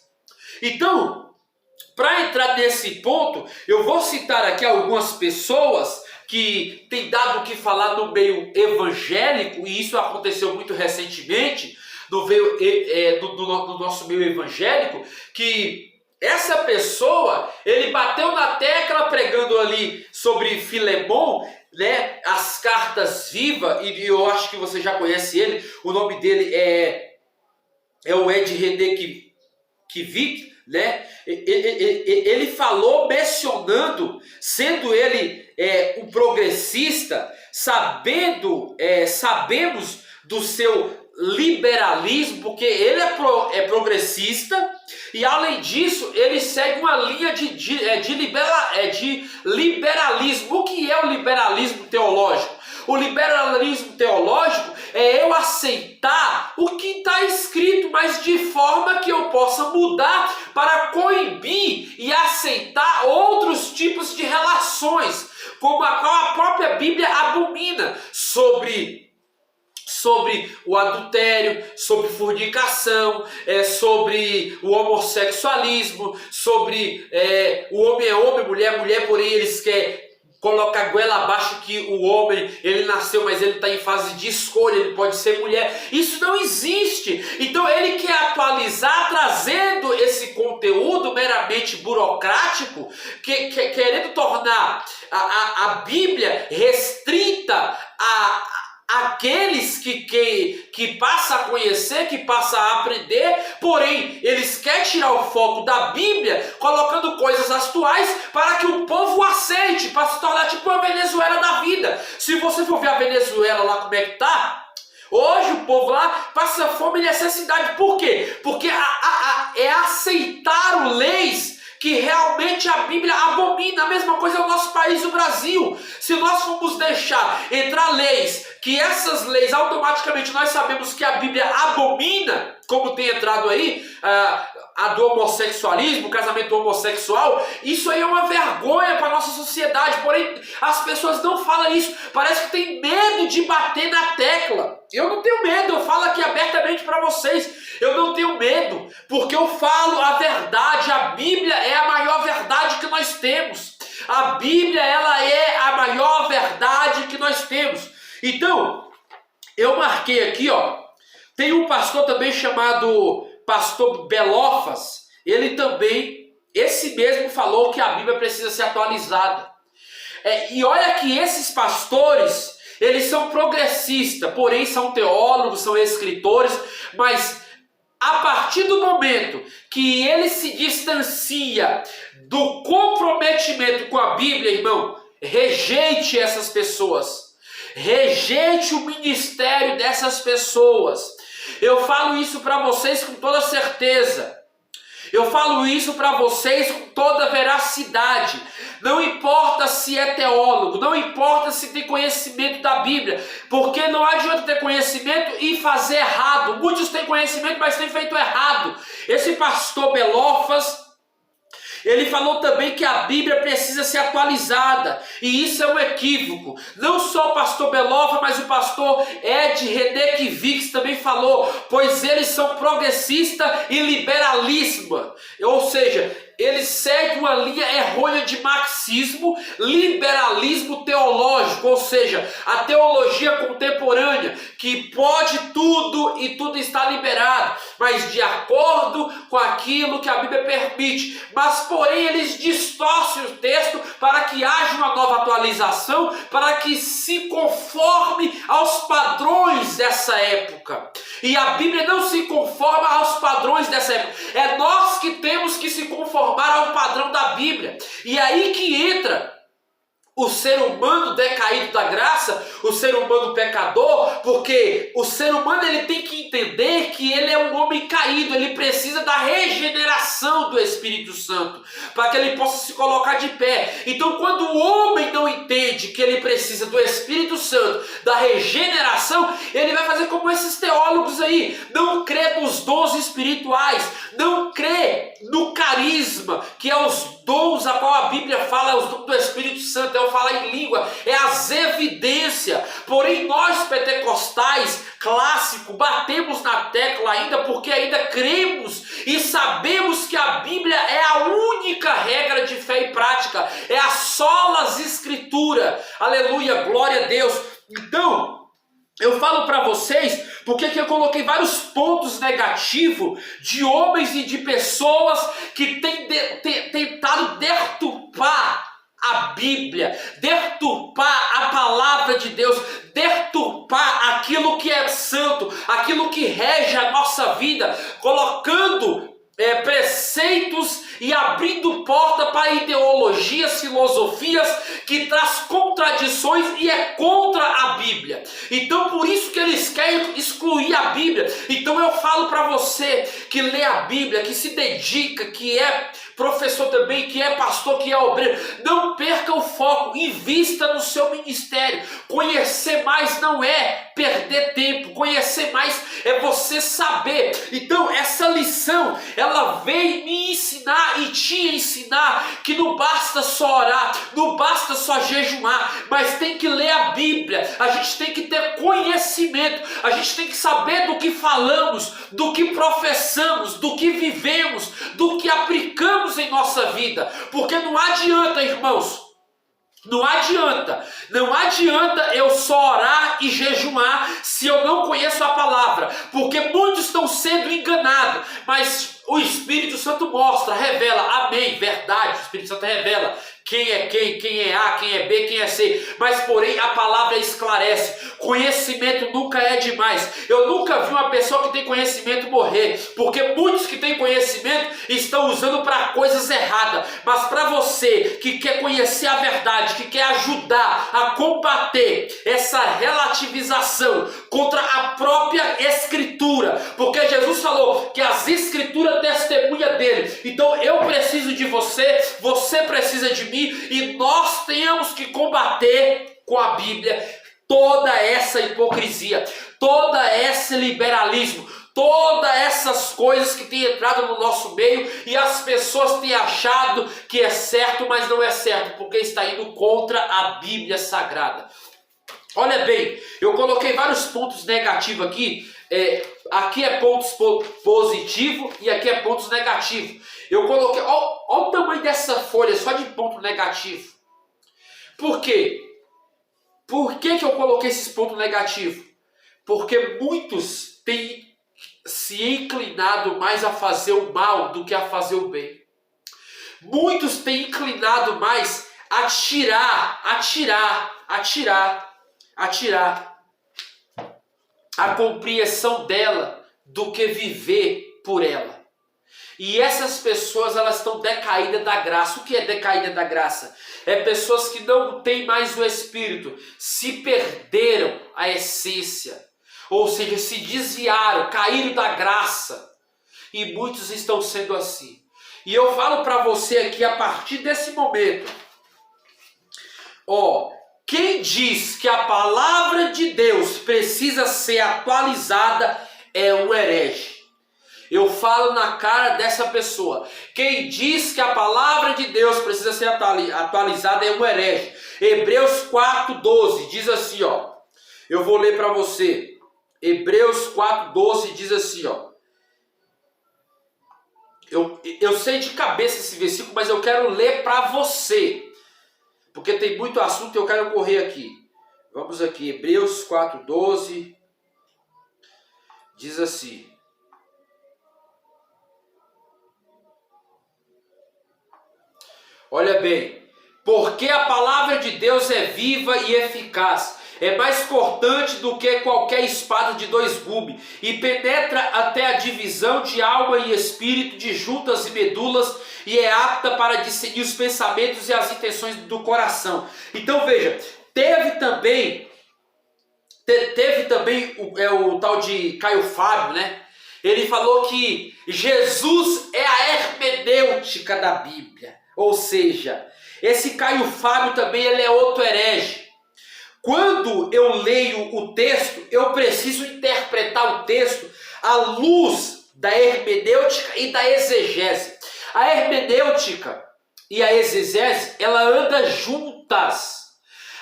Então, para entrar nesse ponto, eu vou citar aqui algumas pessoas que têm dado o que falar no meio evangélico, e isso aconteceu muito recentemente no nosso meio evangélico, que essa pessoa, ele bateu na tecla pregando ali sobre Filemon, né, as cartas vivas, e eu acho que você já conhece ele, o nome dele é o Ed Redekiewicz, né? Ele falou mencionando, sendo ele um progressista, sabemos do seu liberalismo, porque ele é progressista, e além disso ele segue uma linha de liberalismo. O que é o liberalismo teológico? O liberalismo teológico é eu aceitar o que está escrito, mas de forma que eu possa mudar para coibir e aceitar outros tipos de relações, como a qual a própria Bíblia abomina, sobre o adultério, sobre fornicação, sobre o homossexualismo, sobre o homem é homem, mulher é mulher, porém eles querem colocar a goela abaixo que o homem, ele nasceu, mas ele está em fase de escolha, ele pode ser mulher. Isso não existe. Então ele quer atualizar, trazendo esse conteúdo meramente burocrático, querendo tornar a Bíblia restrita aqueles que passam a conhecer, que passam a aprender, porém eles querem tirar o foco da Bíblia, colocando coisas atuais para que o povo aceite, para se tornar tipo a Venezuela da vida. Se você for ver a Venezuela lá como é que tá, hoje o povo lá passa fome e necessidade. Por quê? Porque é aceitar leis que realmente a Bíblia abomina. A mesma coisa é o nosso país, o Brasil. Se nós formos deixar entrar leis, que essas leis automaticamente nós sabemos que a Bíblia abomina, como tem entrado aí, a do homossexualismo, o casamento homossexual, isso aí é uma vergonha para a nossa sociedade. Porém, as pessoas não falam isso. Parece que tem medo de bater na tecla. Eu não tenho medo, eu falo aqui abertamente para vocês. Eu não tenho medo, porque eu falo a verdade. A Bíblia é a maior verdade que nós temos. A Bíblia, ela é a maior verdade que nós temos. Então, eu marquei aqui, ó. Tem um pastor também chamado Pastor Belofas. Ele também, esse mesmo, falou que a Bíblia precisa ser atualizada. E olha que esses pastores, eles são progressistas, porém são teólogos, são escritores, mas a partir do momento que ele se distancia do comprometimento com a Bíblia, irmão, rejeite essas pessoas. Rejeite o ministério dessas pessoas. Eu falo isso para vocês com toda certeza. Eu falo isso para vocês com toda veracidade. Não importa se é teólogo, não importa se tem conhecimento da Bíblia, porque não adianta ter conhecimento e fazer errado. Muitos têm conhecimento, mas têm feito errado. Esse pastor Belofas, ele falou também que a Bíblia precisa ser atualizada, e isso é um equívoco. Não só o pastor Belofas, mas o pastor Ed Redekiewicz também falou, pois eles são progressistas e liberalismo, ou seja, eles seguem uma linha errônea de marxismo, liberalismo teológico, ou seja, a teologia contemporânea, que pode tudo e tudo está liberado, mas de acordo com aquilo que a Bíblia permite. Mas, porém, eles distorcem o texto para que haja uma nova atualização, para que se conforme aos padrões dessa época. E a Bíblia não se conforma aos padrões dessa época. É nós que temos que se conformar ao padrão da Bíblia. E aí que entra o ser humano decaído da graça, o ser humano pecador, porque o ser humano ele tem que entender que ele é um homem caído, ele precisa da regeneração do Espírito Santo, para que ele possa se colocar de pé. Então, quando o homem não entende que ele precisa do Espírito Santo, da regeneração, ele vai fazer como esses teólogos aí, não crê nos dons espirituais, não crê no carisma, que é os dons a qual a Bíblia fala, é os dons do Espírito Santo, é o falar em língua, é as evidências. Porém, nós pentecostais, clássico, batemos na tecla ainda, porque ainda cremos e sabemos que a Bíblia é a única regra de fé e prática, é a solas escritura. Aleluia, glória a Deus. Então, eu falo para vocês, porque aqui eu coloquei vários pontos negativos de homens e de pessoas que têm tentado deturpar a Bíblia, deturpar a palavra de Deus, deturpar aquilo que é santo, aquilo que rege a nossa vida, colocando preceitos e abrindo porta para ideologias, filosofias que traz contradições e é contra a Bíblia. Então por isso que eles querem excluir a Bíblia. Então eu falo para você que lê a Bíblia, que se dedica, que é professor também, que é pastor, que é obreiro, não perca o foco, invista no seu ministério. Conhecer mais não é perder tempo, conhecer mais é você saber. Então essa lição, ela veio me ensinar e te ensinar que não basta só orar, não basta só jejuar, mas tem que ler a Bíblia, a gente tem que ter conhecimento, a gente tem que saber do que falamos, do que professamos, do que vivemos, do que aplicamos em nossa vida, porque não adianta, irmãos, não adianta eu só orar e jejuar se eu não conheço a palavra, porque muitos estão sendo enganados, mas o Espírito Santo mostra, revela, amém, verdade, o Espírito Santo revela quem é quem é A, quem é B, quem é C, mas porém a palavra esclarece. Conhecimento nunca é demais. Eu nunca vi uma pessoa que tem conhecimento morrer, porque muitos que têm conhecimento estão usando para coisas erradas, mas para você que quer conhecer a verdade, que quer ajudar a combater essa relativização contra a própria Escritura, porque Jesus falou que as Escrituras testemunham dele, então eu preciso de você, você precisa de mim, e nós temos que combater com a Bíblia toda essa hipocrisia, todo esse liberalismo, todas essas coisas que têm entrado no nosso meio e as pessoas têm achado que é certo, mas não é certo, porque está indo contra a Bíblia Sagrada. Olha bem, eu coloquei vários pontos negativos aqui. Aqui é pontos positivos e aqui é pontos negativos. Eu coloquei, olha o tamanho dessa folha só de ponto negativo. Por quê? Por que eu coloquei esses pontos negativos? Porque muitos têm se inclinado mais a fazer o mal do que a fazer o bem. Muitos têm inclinado mais a tirar a compreensão dela do que viver por ela. E essas pessoas, elas estão decaídas da graça. O que é decaída da graça? É pessoas que não têm mais o Espírito, se perderam a essência, ou seja, se desviaram, caíram da graça. E muitos estão sendo assim. E eu falo para você aqui, a partir desse momento, quem diz que a palavra de Deus precisa ser atualizada é um herege. Eu falo na cara dessa pessoa. Quem diz que a palavra de Deus precisa ser atualizada é um herege. Hebreus 4:12 diz assim, eu vou ler para você. Hebreus 4:12 diz assim, eu sei de cabeça esse versículo, mas eu quero ler para você, porque tem muito assunto e eu quero correr aqui. Vamos aqui, Hebreus 4:12 diz assim: olha bem, porque a palavra de Deus é viva e eficaz é mais cortante do que qualquer espada de 2 gumes, e penetra até a divisão de alma e espírito, de juntas e medulas, e é apta para discernir os pensamentos e as intenções do coração. Então veja, teve também o tal de Caio Fábio, né? Ele falou que Jesus é a hermenêutica da Bíblia. Ou seja, esse Caio Fábio também ele é outro herege. Quando eu leio o texto, eu preciso interpretar o texto à luz da hermenêutica e da exegese. A hermenêutica e a exegese, ela anda juntas.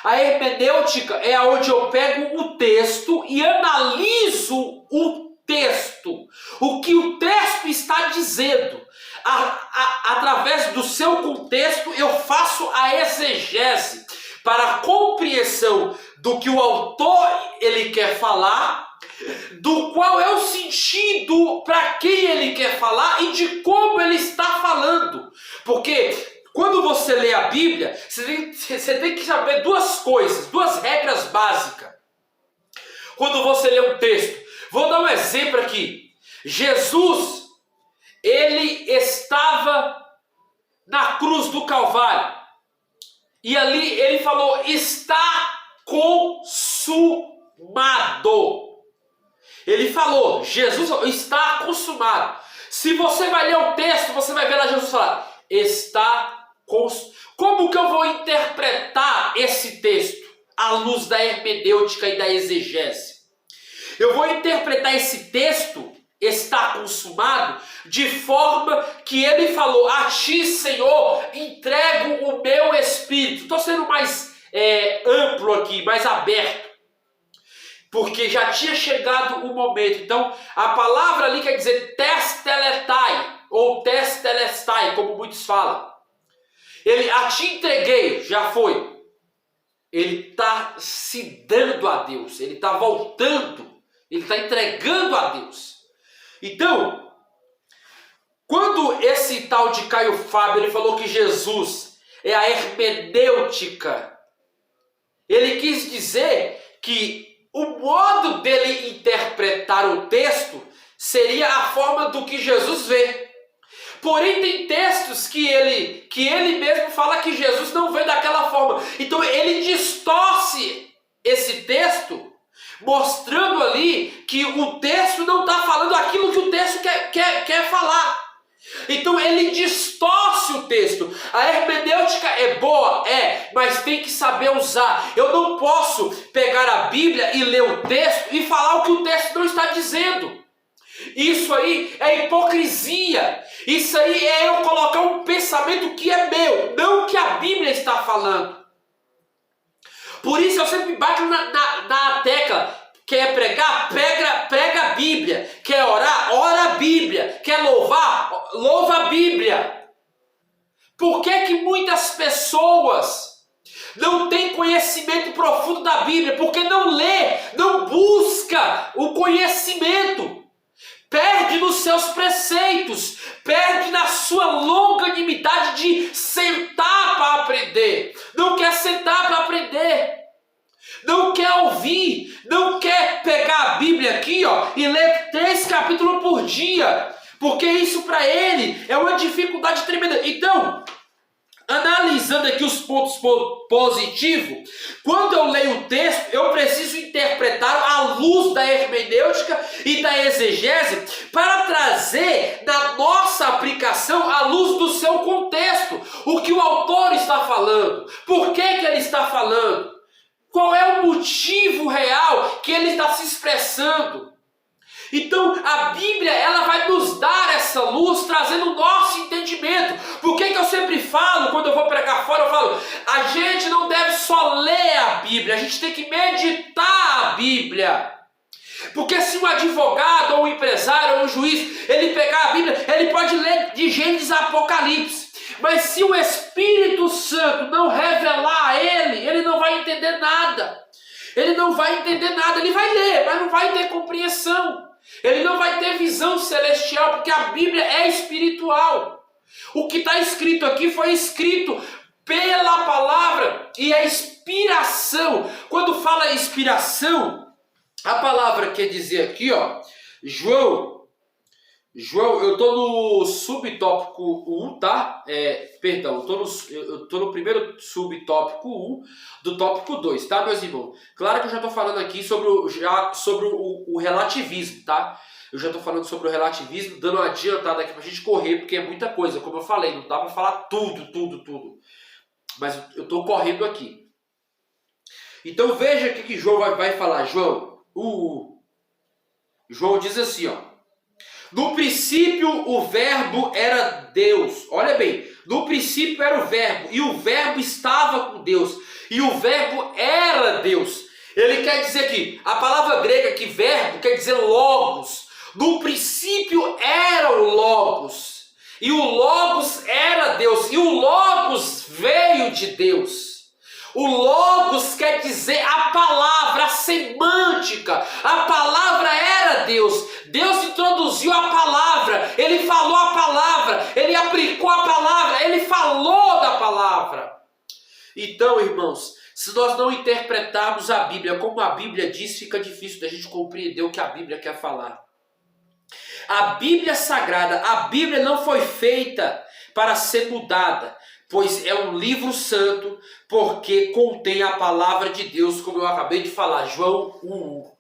A hermenêutica é onde eu pego o texto e analiso o texto, o que o texto está dizendo. Através do seu contexto, eu faço a exegese para a compreensão do que o autor ele quer falar, do qual é o sentido para quem ele quer falar e de como ele está falando. Porque quando você lê a Bíblia, você tem que saber 2 coisas, 2 regras básicas. Quando você lê um texto, vou dar um exemplo aqui. Jesus, ele estava na cruz do Calvário. E ali ele falou, está consumado. Ele falou, Jesus está consumado. Se você vai ler o texto, você vai ver lá Jesus falar, está consumado. Como que eu vou interpretar esse texto à luz da hermenêutica e da exegese? Eu vou interpretar esse texto, está consumado, de forma que ele falou, a ti, Senhor, entrego o meu espírito. Estou sendo mais amplo aqui, mais aberto, porque já tinha chegado o momento. Então, a palavra ali quer dizer testeletai, ou testelestai, como muitos falam. Ele, a ti entreguei, já foi. Ele está se dando a Deus, ele está voltando, ele está entregando a Deus. Então, quando esse tal de Caio Fábio ele falou que Jesus é a hermenêutica, ele quis dizer que o modo dele interpretar o texto seria a forma do que Jesus vê. Porém, tem textos que ele mesmo fala que Jesus não vê daquela forma. Então, ele distorce esse texto, mostrando ali que o texto não está falando aquilo que o texto quer falar. Então ele distorce o texto. A hermenêutica é boa? É, mas tem que saber usar. Eu não posso pegar a Bíblia e ler o texto e falar o que o texto não está dizendo. Isso aí é hipocrisia. Isso aí é eu colocar um pensamento que é meu, não o que a Bíblia está falando. Por isso eu sempre bato na tecla. Quer pregar? Prega a Bíblia. Quer orar? Ora a Bíblia. Quer louvar? Louva a Bíblia. Por que muitas pessoas não têm conhecimento profundo da Bíblia? Porque não lê, não busca o conhecimento. Perde nos seus preceitos, perde na sua longanimidade de sentar para aprender. Não quer sentar para aprender. Não quer ouvir, não quer pegar a Bíblia aqui e ler 3 capítulos por dia, porque isso para ele é uma dificuldade tremenda. Então, analisando aqui os pontos positivos, quando eu leio o texto, eu preciso interpretar à luz da hermenêutica e da exegese para trazer na nossa aplicação à luz do seu contexto, o que o autor está falando, por que ele está falando. Qual é o motivo real que ele está se expressando? Então, a Bíblia, ela vai nos dar essa luz, trazendo o nosso entendimento. Por que eu sempre falo, quando eu vou pregar fora, eu falo, a gente não deve só ler a Bíblia, a gente tem que meditar a Bíblia. Porque se um advogado, ou um empresário, ou um juiz, ele pegar a Bíblia, ele pode ler de Gênesis a Apocalipse. Mas se o Espírito Santo não revelar a ele não vai entender nada. Ele não vai entender nada, ele vai ler, mas não vai ter compreensão. Ele não vai ter visão celestial, porque a Bíblia é espiritual. O que está escrito aqui foi escrito pela palavra. E a inspiração, quando fala inspiração, a palavra quer dizer aqui, ó, João, eu estou no subtópico 1, tá? Perdão, eu tô no primeiro subtópico 1 do tópico 2, tá, meus irmãos? Claro que eu já estou falando aqui sobre o relativismo, tá? Eu já estou falando sobre o relativismo, dando uma adiantada aqui pra gente correr, porque é muita coisa, como eu falei, não dá para falar tudo. Mas eu estou correndo aqui. Então veja o que João vai falar. João diz assim, ó. No princípio o verbo era Deus. Olha bem, no princípio era o verbo, e o verbo estava com Deus, e o verbo era Deus. Ele quer dizer que a palavra grega que verbo quer dizer logos. No princípio era o logos, e o logos era Deus, e o logos veio de Deus. O logos quer dizer a palavra, a semântica. A palavra era Deus. Deus introduziu a palavra. Ele falou a palavra. Ele aplicou a palavra. Ele falou da palavra. Então, irmãos, se nós não interpretarmos a Bíblia como a Bíblia diz, fica difícil da gente compreender o que a Bíblia quer falar. A Bíblia Sagrada, a Bíblia não foi feita para ser mudada, pois é um livro santo, porque contém a palavra de Deus, como eu acabei de falar, João 1.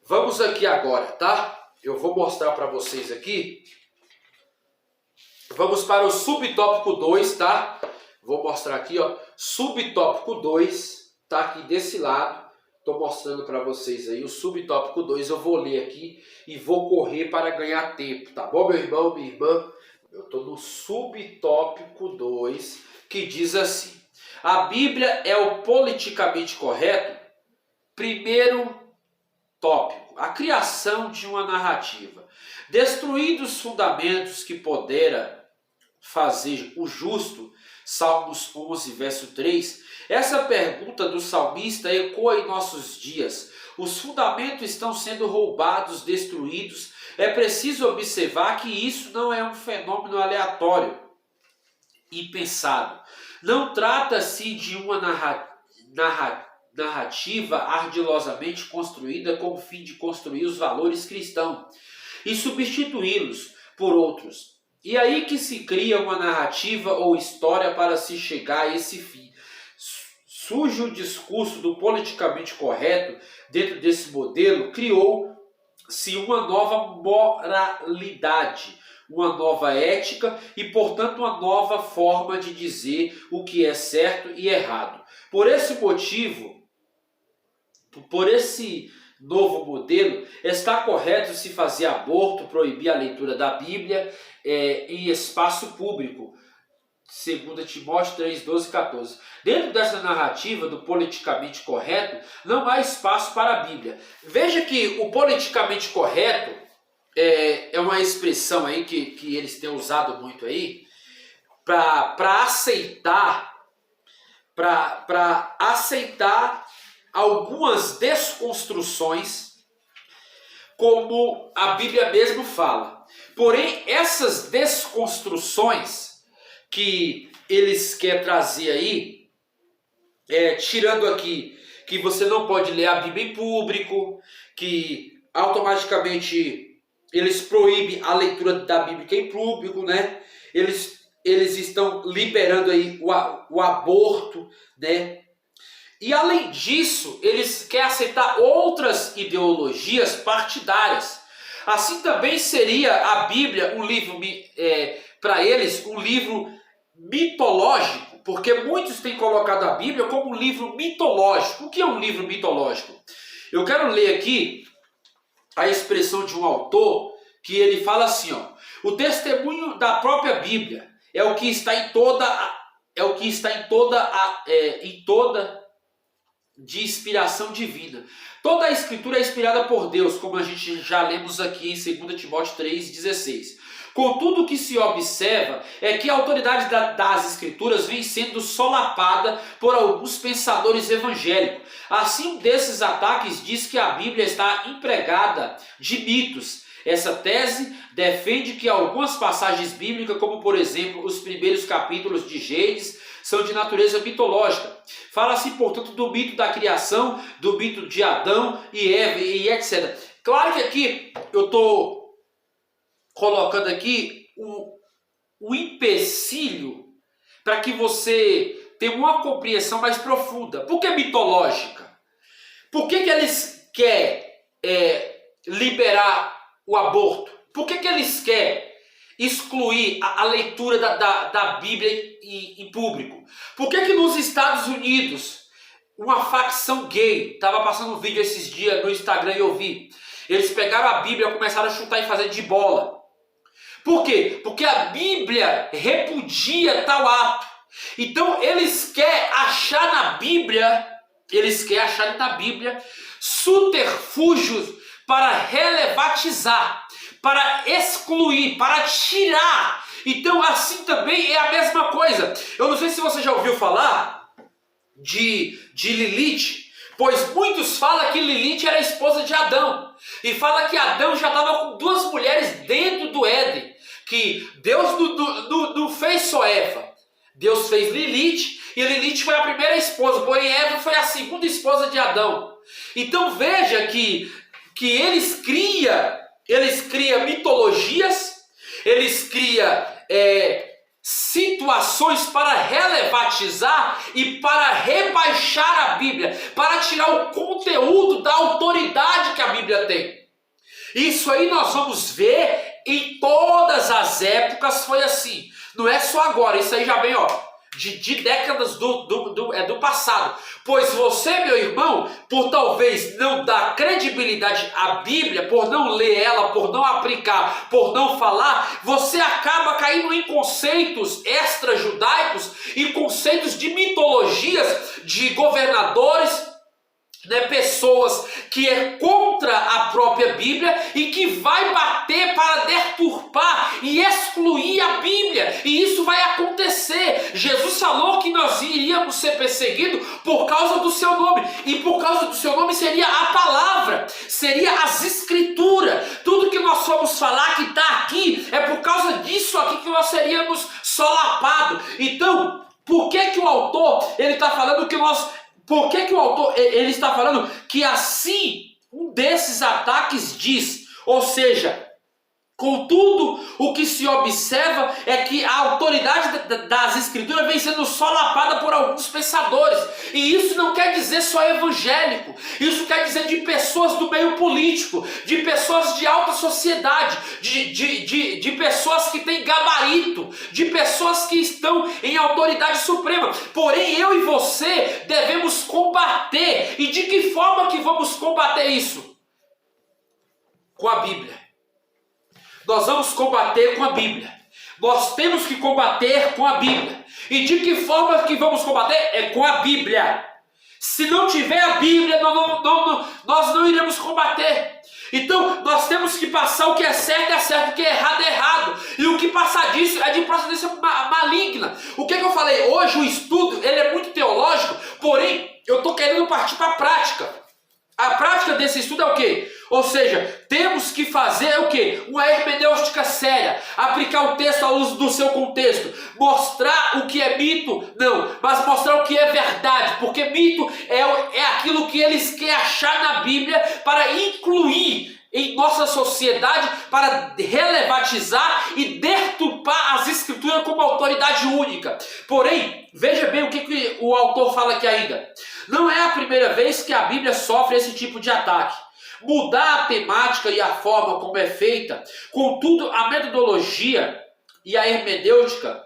Vamos aqui agora, tá? Eu vou mostrar para vocês aqui. Vamos para o subtópico 2, tá? Vou mostrar aqui, ó, subtópico 2, tá aqui desse lado. Estou mostrando para vocês aí o subtópico 2, eu vou ler aqui e vou correr para ganhar tempo, tá bom, meu irmão, minha irmã? Eu estou no subtópico 2, que diz assim: a Bíblia é o politicamente correto? Primeiro tópico, a criação de uma narrativa. Destruídos os fundamentos que pudera fazer o justo, Salmos 11, verso 3, essa pergunta do salmista ecoa em nossos dias. Os fundamentos estão sendo roubados, destruídos. É preciso observar que isso não é um fenômeno aleatório e pensado. Não trata-se de uma narrativa ardilosamente construída com o fim de construir os valores cristãos e substituí-los por outros. E aí que se cria uma narrativa ou história para se chegar a esse fim. Surge o discurso do politicamente correto. Dentro desse modelo, criou-se uma nova moralidade, uma nova ética e, portanto, uma nova forma de dizer o que é certo e errado. Por esse motivo, por esse novo modelo, está correto se fazer aborto, proibir a leitura da Bíblia em espaço público. 2 Timóteo 3, 12 e 14. Dentro dessa narrativa do politicamente correto, não há espaço para a Bíblia. Veja que o politicamente correto é uma expressão aí que eles têm usado muito aí para aceitar algumas desconstruções, como a Bíblia mesmo fala. Porém, essas desconstruções que eles querem trazer aí, tirando aqui que você não pode ler a Bíblia em público, que automaticamente eles proíbem a leitura da Bíblia em público, né? Eles estão liberando aí o aborto, né? E além disso, eles querem aceitar outras ideologias partidárias. Assim também seria a Bíblia um livro, para eles, um livro mitológico, porque muitos têm colocado a Bíblia como um livro mitológico. O que é um livro mitológico? Eu quero ler aqui a expressão de um autor que ele fala assim, ó: o testemunho da própria Bíblia é o que está em toda de inspiração divina. Toda a escritura é inspirada por Deus, como a gente já lemos aqui em 2 Timóteo 3,16. Contudo, o que se observa é que a autoridade das escrituras vem sendo solapada por alguns pensadores evangélicos. Assim, um desses ataques diz que a Bíblia está empregada de mitos. Essa tese defende que algumas passagens bíblicas, como por exemplo os primeiros capítulos de Gênesis, são de natureza mitológica. Fala-se, portanto, do mito da criação, do mito de Adão e Eva e etc. Claro que aqui eu estou colocando aqui o empecilho para que você tenha uma compreensão mais profunda. Por que mitológica? Por que eles querem liberar o aborto? Por que eles querem excluir a leitura da Bíblia em público? Por que nos Estados Unidos uma facção gay, estava passando um vídeo esses dias no Instagram e eu vi, eles pegaram a Bíblia e começaram a chutar e fazer de bola. Por quê? Porque a Bíblia repudia tal ato. Então eles querem achar na Bíblia, subterfúgios para relevatizar, para excluir, para tirar. Então assim também é a mesma coisa. Eu não sei se você já ouviu falar de Lilith, pois muitos falam que Lilith era a esposa de Adão. E fala que Adão já estava com duas mulheres dentro do Éden. Que Deus não fez só Eva. Deus fez Lilith, e Lilith foi a primeira esposa, porém Eva foi a segunda esposa de Adão. Então veja que eles criam mitologias, eles criam situações para relevatizar e para rebaixar a Bíblia, para tirar o conteúdo da autoridade que a Bíblia tem. Isso aí nós vamos ver em todas as épocas, foi assim. Não é só agora, isso aí já vem de décadas do passado. Pois você, meu irmão, por talvez não dar credibilidade à Bíblia, por não ler ela, por não aplicar, por não falar, você acaba caindo em conceitos extra-judaicos e conceitos de mitologias de governadores, pessoas que é contra a própria Bíblia e que vai bater para deturpar e excluir a Bíblia. E isso vai acontecer. Jesus falou que nós iríamos ser perseguidos por causa do seu nome. E por causa do seu nome seria a palavra, seria as escrituras. Tudo que nós formos falar que está aqui é por causa disso aqui que nós seríamos solapados. Então, por que o autor ele está falando que nós... Por que o autor ele está falando que assim um desses ataques diz, ou seja, contudo o que se observa é que a autoridade das escrituras vem sendo solapada por alguns pensadores, e isso não quer dizer só evangélico, isso quer dizer de pessoas do meio político, de pessoas de alta sociedade, de pessoas que têm gabarito, de pessoas que estão em autoridade suprema. Porém eu e você devemos combater. E de que forma que vamos combater isso? Com a Bíblia. Nós vamos combater com a Bíblia. Nós temos que combater com a Bíblia. E de que forma que vamos combater? É com a Bíblia. Se não tiver a Bíblia, nós não iremos combater. Então, nós temos que passar o que é certo, o que é errado. E o que passar disso é de procedência maligna. O que eu falei? Hoje o estudo ele é muito teológico, porém, eu estou querendo partir para a prática. A prática desse estudo é o quê? Ou seja, temos que fazer o quê? Uma hermenêutica séria, aplicar o texto à luz do seu contexto, mostrar o que é mito, não, mas mostrar o que é verdade, porque mito é aquilo que eles querem achar na Bíblia para incluir em nossa sociedade, para relevatizar e deturpar as escrituras como autoridade única. Porém, veja bem o que o autor fala aqui ainda. Não é a primeira vez que a Bíblia sofre esse tipo de ataque. Mudar a temática e a forma como é feita, contudo, a metodologia e a hermenêutica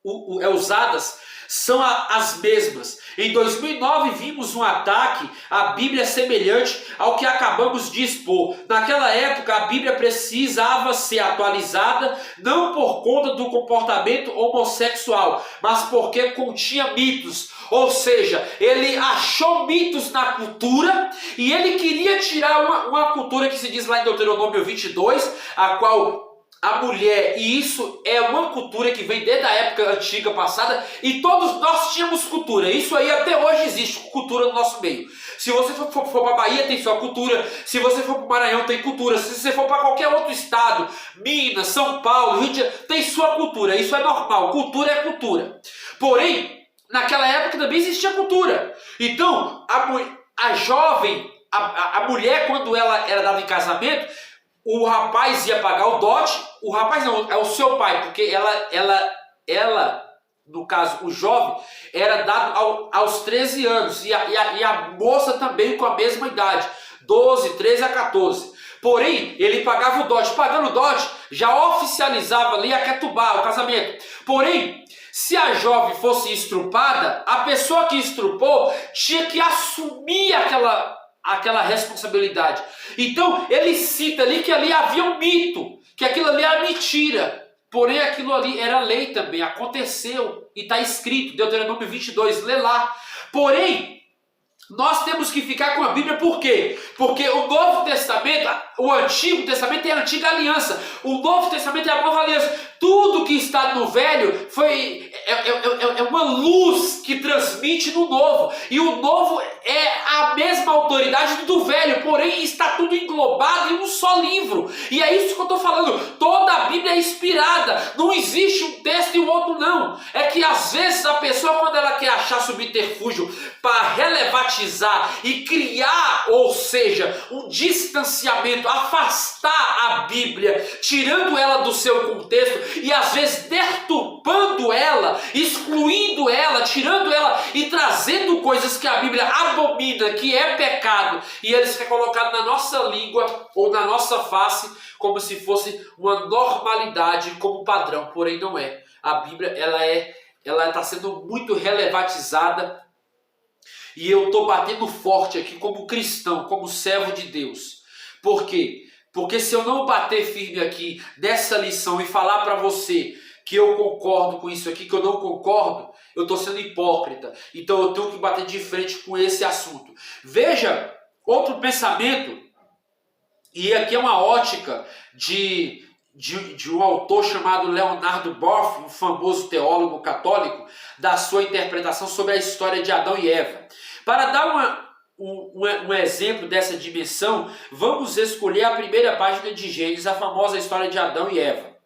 usadas são as mesmas. Em 2009 vimos um ataque à Bíblia semelhante ao que acabamos de expor. Naquela época a Bíblia precisava ser atualizada não por conta do comportamento homossexual, mas porque continha mitos. Ou seja, ele achou mitos na cultura e ele queria tirar uma cultura que se diz lá em Deuteronômio 22, a qual a mulher, e isso é uma cultura que vem desde a época antiga passada, e todos nós tínhamos cultura. Isso aí até hoje existe cultura no nosso meio. Se você for para a Bahia, tem sua cultura. Se você for para o Maranhão, tem cultura. Se você for para qualquer outro estado, Minas, São Paulo, Rio de Janeiro, tem sua cultura. Isso é normal. Cultura é cultura. Porém, naquela época também existia cultura. Então, a jovem, a mulher, quando ela era dada em casamento, o rapaz ia pagar o dote, o rapaz não, é o seu pai, porque ela no caso, o jovem, era dado aos 13 anos, e a moça também com a mesma idade, 12, 13 a 14. Porém, ele pagava o dote. Pagando o dote, já oficializava ali a ketubá, o casamento. Porém, se a jovem fosse estrupada, a pessoa que estrupou tinha que assumir aquela responsabilidade. Então, ele cita ali que ali havia um mito, que aquilo ali era mentira. Porém, aquilo ali era lei também, aconteceu e está escrito, Deuteronômio 22, lê lá. Porém, nós temos que ficar com a Bíblia, por quê? Porque o Novo Testamento, o Antigo Testamento é a Antiga Aliança, o Novo Testamento é a Nova Aliança. Tudo que está no Velho é uma luz que transmite no Novo. E o Novo é a mesma autoridade do Velho, porém está tudo englobado em um só livro. E é isso que eu estou falando. Toda a Bíblia é inspirada. Não existe um texto e o outro não. É que às vezes a pessoa, quando ela quer achar subterfúgio para relevatizar e criar, ou seja, um distanciamento, afastar a Bíblia, tirando ela do seu contexto, e às vezes deturpando ela, excluindo ela, tirando ela e trazendo coisas que a Bíblia abomina, que é pecado, e eles querem colocar na nossa língua ou na nossa face como se fosse uma normalidade como padrão, porém não é. A Bíblia ela está sendo muito relevatizada, e eu estou batendo forte aqui como cristão, como servo de Deus. Por quê? Porque se eu não bater firme aqui nessa lição e falar para você que eu concordo com isso aqui, que eu não concordo, eu estou sendo hipócrita. Então eu tenho que bater de frente com esse assunto. Veja, outro pensamento, e aqui é uma ótica de um autor chamado Leonardo Boff, um famoso teólogo católico, da sua interpretação sobre a história de Adão e Eva. Para dar um exemplo dessa dimensão, vamos escolher a primeira página de Gênesis, a famosa história de Adão e Eva.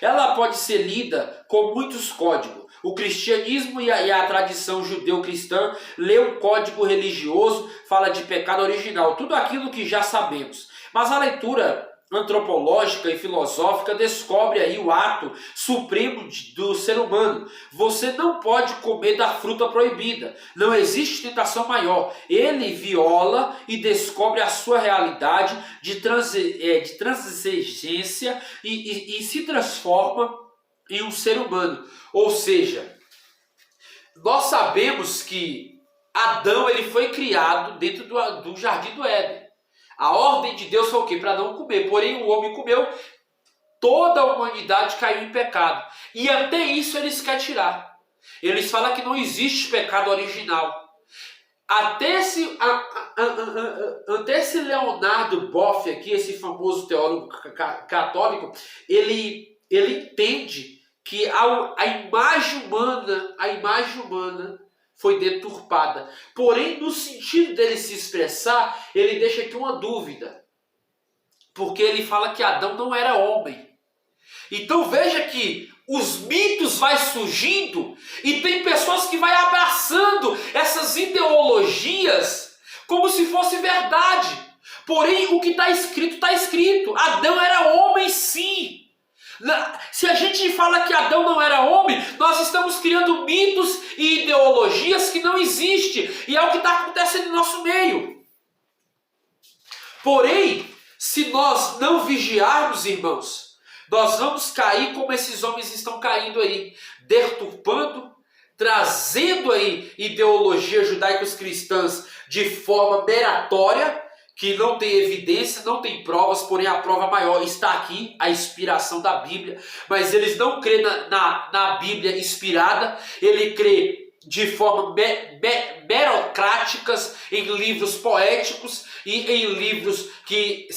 Ela pode ser lida com muitos códigos. O cristianismo e a tradição judeu-cristã lê um código religioso, fala de pecado original, tudo aquilo que já sabemos. Mas a leitura antropológica e filosófica descobre aí o ato supremo do ser humano. Você não pode comer da fruta proibida. Não existe tentação maior. Ele viola e descobre a sua realidade de transigência e se transforma em um ser humano. Ou seja, nós sabemos que Adão ele foi criado dentro do jardim do Éden. A ordem de Deus foi o quê? Para não comer. Porém, o homem comeu, toda a humanidade caiu em pecado. E até isso eles querem tirar. Eles falam que não existe pecado original. Até esse Leonardo Boff aqui, esse famoso teólogo católico, ele entende que a imagem humana foi deturpada. Porém, no sentido dele se expressar, ele deixa aqui uma dúvida. Porque ele fala que Adão não era homem. Então veja que os mitos vai surgindo e tem pessoas que vai abraçando essas ideologias como se fosse verdade. Porém, o que está escrito, está escrito. Adão era homem sim. Se a gente fala que Adão não era homem, nós estamos criando mitos e ideologias que não existem. E é o que está acontecendo no nosso meio. Porém, se nós não vigiarmos, irmãos, nós vamos cair como esses homens estão caindo aí, deturpando, trazendo aí ideologias judaicos cristãs de forma meritória, que não tem evidência, não tem provas, porém a prova maior está aqui, a inspiração da Bíblia. Mas eles não crêem na Bíblia inspirada, ele crê de forma burocráticas em livros poéticos e em livros que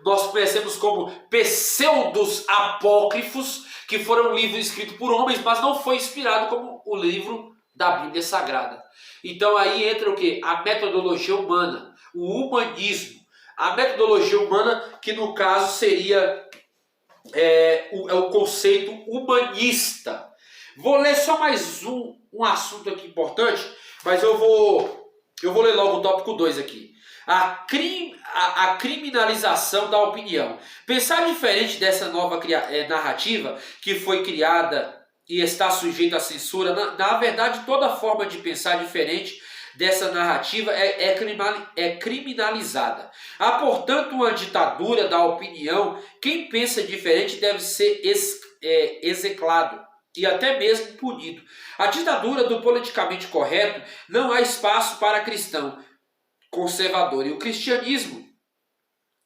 nós conhecemos como pseudos apócrifos, que foram livros escritos por homens, mas não foi inspirado como o livro da Bíblia Sagrada. Então aí entra o quê? A metodologia humana. O humanismo, a metodologia humana, que no caso seria o conceito humanista. Vou ler só mais um assunto aqui importante, mas eu vou ler logo o tópico 2 aqui. A criminalização da opinião. Pensar diferente dessa nova narrativa que foi criada e está sujeita à censura, na verdade, toda forma de pensar diferente dessa narrativa é criminalizada. Há, portanto, uma ditadura da opinião. Quem pensa diferente deve ser execrado e até mesmo punido. A ditadura do politicamente correto não há espaço para cristão conservador. E o cristianismo,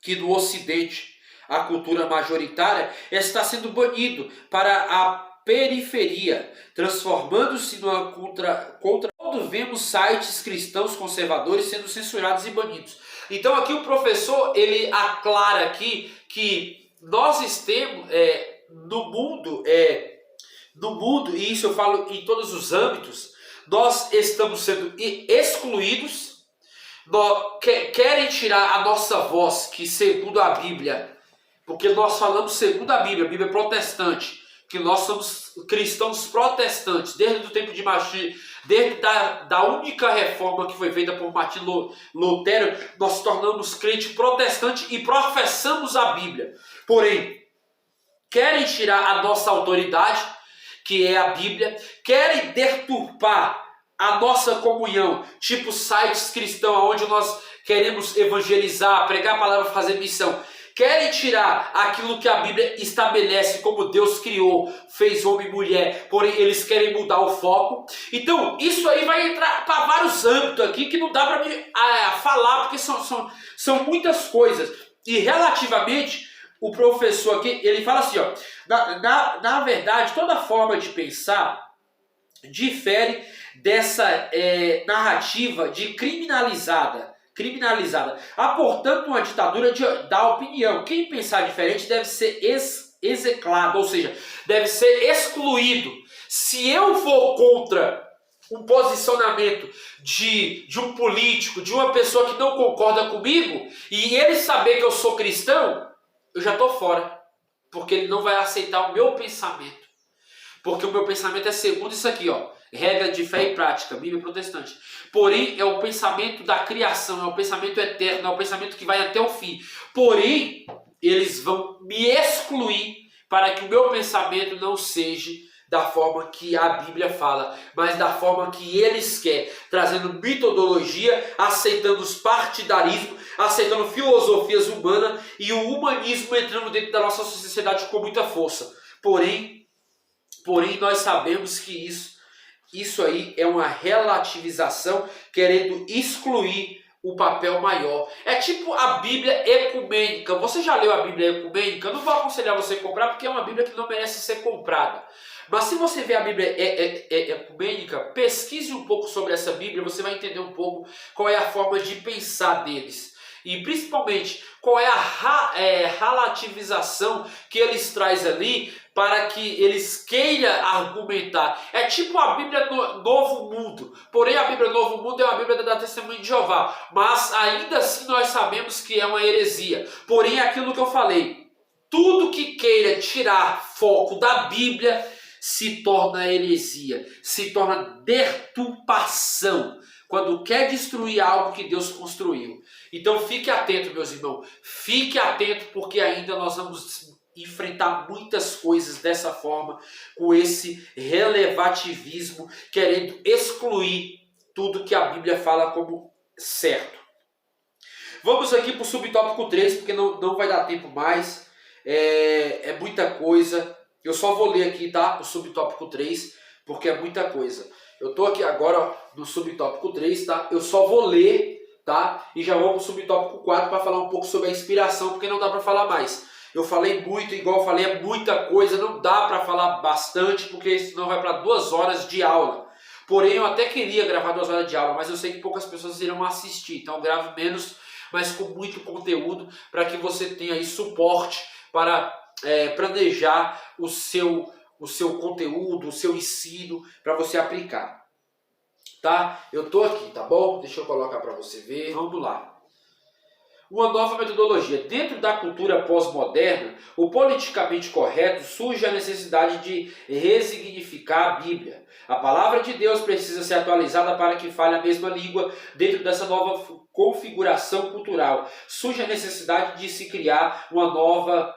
que no Ocidente a cultura majoritária, está sendo banido para a periferia, transformando-se numa contra. Quando vemos sites cristãos conservadores sendo censurados e banidos. Então aqui o professor ele aclara aqui que nós estamos no mundo, e isso eu falo em todos os âmbitos, nós estamos sendo excluídos. Querem tirar a nossa voz, que segundo a Bíblia, porque nós falamos segundo a Bíblia protestante, que nós somos cristãos protestantes, desde o tempo de Martim, desde da única reforma que foi feita por Martinho Lutero, nós tornamos crente protestante e professamos a Bíblia. Porém, querem tirar a nossa autoridade, que é a Bíblia, querem deturpar a nossa comunhão, tipo sites cristãos, onde nós queremos evangelizar, pregar a palavra, fazer missão. Querem tirar aquilo que a Bíblia estabelece como Deus criou, fez homem e mulher, porém eles querem mudar o foco. Então isso aí vai entrar para vários âmbitos aqui que não dá para me falar, porque são muitas coisas. E relativamente, o professor aqui, ele fala assim, ó, na verdade, toda forma de pensar difere dessa narrativa de criminalizada. Há, portanto, uma ditadura da opinião. Quem pensar diferente deve ser execrado, ou seja, deve ser excluído. Se eu vou contra um posicionamento de um político, de uma pessoa que não concorda comigo, e ele saber que eu sou cristão, eu já estou fora, porque ele não vai aceitar o meu pensamento. Porque o meu pensamento é segundo isso aqui, ó, regra de fé e prática, Bíblia protestante. Porém, é o pensamento da criação, é o pensamento eterno, é o pensamento que vai até o fim. Porém, eles vão me excluir para que o meu pensamento não seja da forma que a Bíblia fala, mas da forma que eles querem, trazendo metodologia, aceitando os partidarismos, aceitando filosofias humanas e o humanismo entrando dentro da nossa sociedade com muita força. Porém, nós sabemos que isso aí é uma relativização, querendo excluir o papel maior. É tipo a Bíblia ecumênica. Você já leu a Bíblia ecumênica? Eu não vou aconselhar você a comprar, porque é uma Bíblia que não merece ser comprada. Mas se você vê a Bíblia ecumênica, pesquise um pouco sobre essa Bíblia, você vai entender um pouco qual é a forma de pensar deles. E principalmente, qual é a relativização que eles trazem ali para que eles queiram argumentar. É tipo a Bíblia Novo Mundo. Porém, a Bíblia Novo Mundo é uma Bíblia da Testemunha de Jeová. Mas ainda assim nós sabemos que é uma heresia. Porém, aquilo que eu falei, tudo que queira tirar foco da Bíblia se torna heresia, se torna deturpação, quando quer destruir algo que Deus construiu. Então fique atento, meus irmãos, fique atento, porque ainda nós vamos enfrentar muitas coisas dessa forma, com esse relativismo, querendo excluir tudo que a Bíblia fala como certo. Vamos aqui para o subtópico 3, porque não vai dar tempo mais, é muita coisa. Eu só vou ler aqui, tá, o subtópico 3, porque é muita coisa. Eu estou aqui agora, ó, no subtópico 3, tá? Eu só vou ler, tá? E já vou para o subtópico 4 para falar um pouco sobre a inspiração, porque não dá para falar mais. Eu falei muito, igual eu falei, é muita coisa, não dá para falar bastante, porque senão vai para 2 horas de aula. Porém, eu até queria gravar 2 horas de aula, mas eu sei que poucas pessoas irão assistir, então eu gravo menos, mas com muito conteúdo, para que você tenha aí suporte para planejar o seu conteúdo, o seu ensino, para você aplicar. Tá? Eu tô aqui, tá bom? Deixa eu colocar para você ver. Vamos lá. uma nova metodologia. Dentro da cultura pós-moderna, o politicamente correto, surge a necessidade de resignificar a Bíblia. A palavra de Deus precisa ser atualizada para que fale a mesma língua dentro dessa nova configuração cultural. Surge a necessidade de se criar uma nova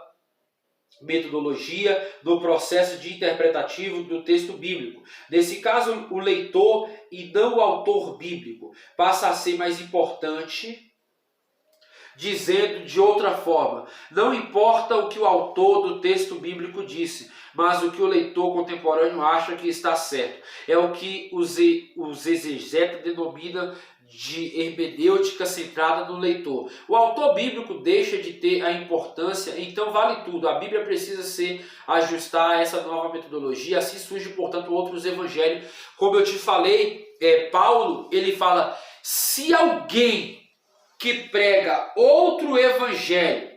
metodologia no processo de interpretativo do texto bíblico. Nesse caso, o leitor e não o autor bíblico passa a ser mais importante. Dizendo de outra forma, não importa o que o autor do texto bíblico disse, mas o que o leitor contemporâneo acha que está certo. É o que os exegetas denominam de hermenêutica centrada no leitor. O autor bíblico deixa de ter a importância, então vale tudo. A Bíblia precisa se ajustar a essa nova metodologia, assim surge, portanto, outros evangelhos. Como eu te falei, Paulo, ele fala, se alguém que prega outro evangelho,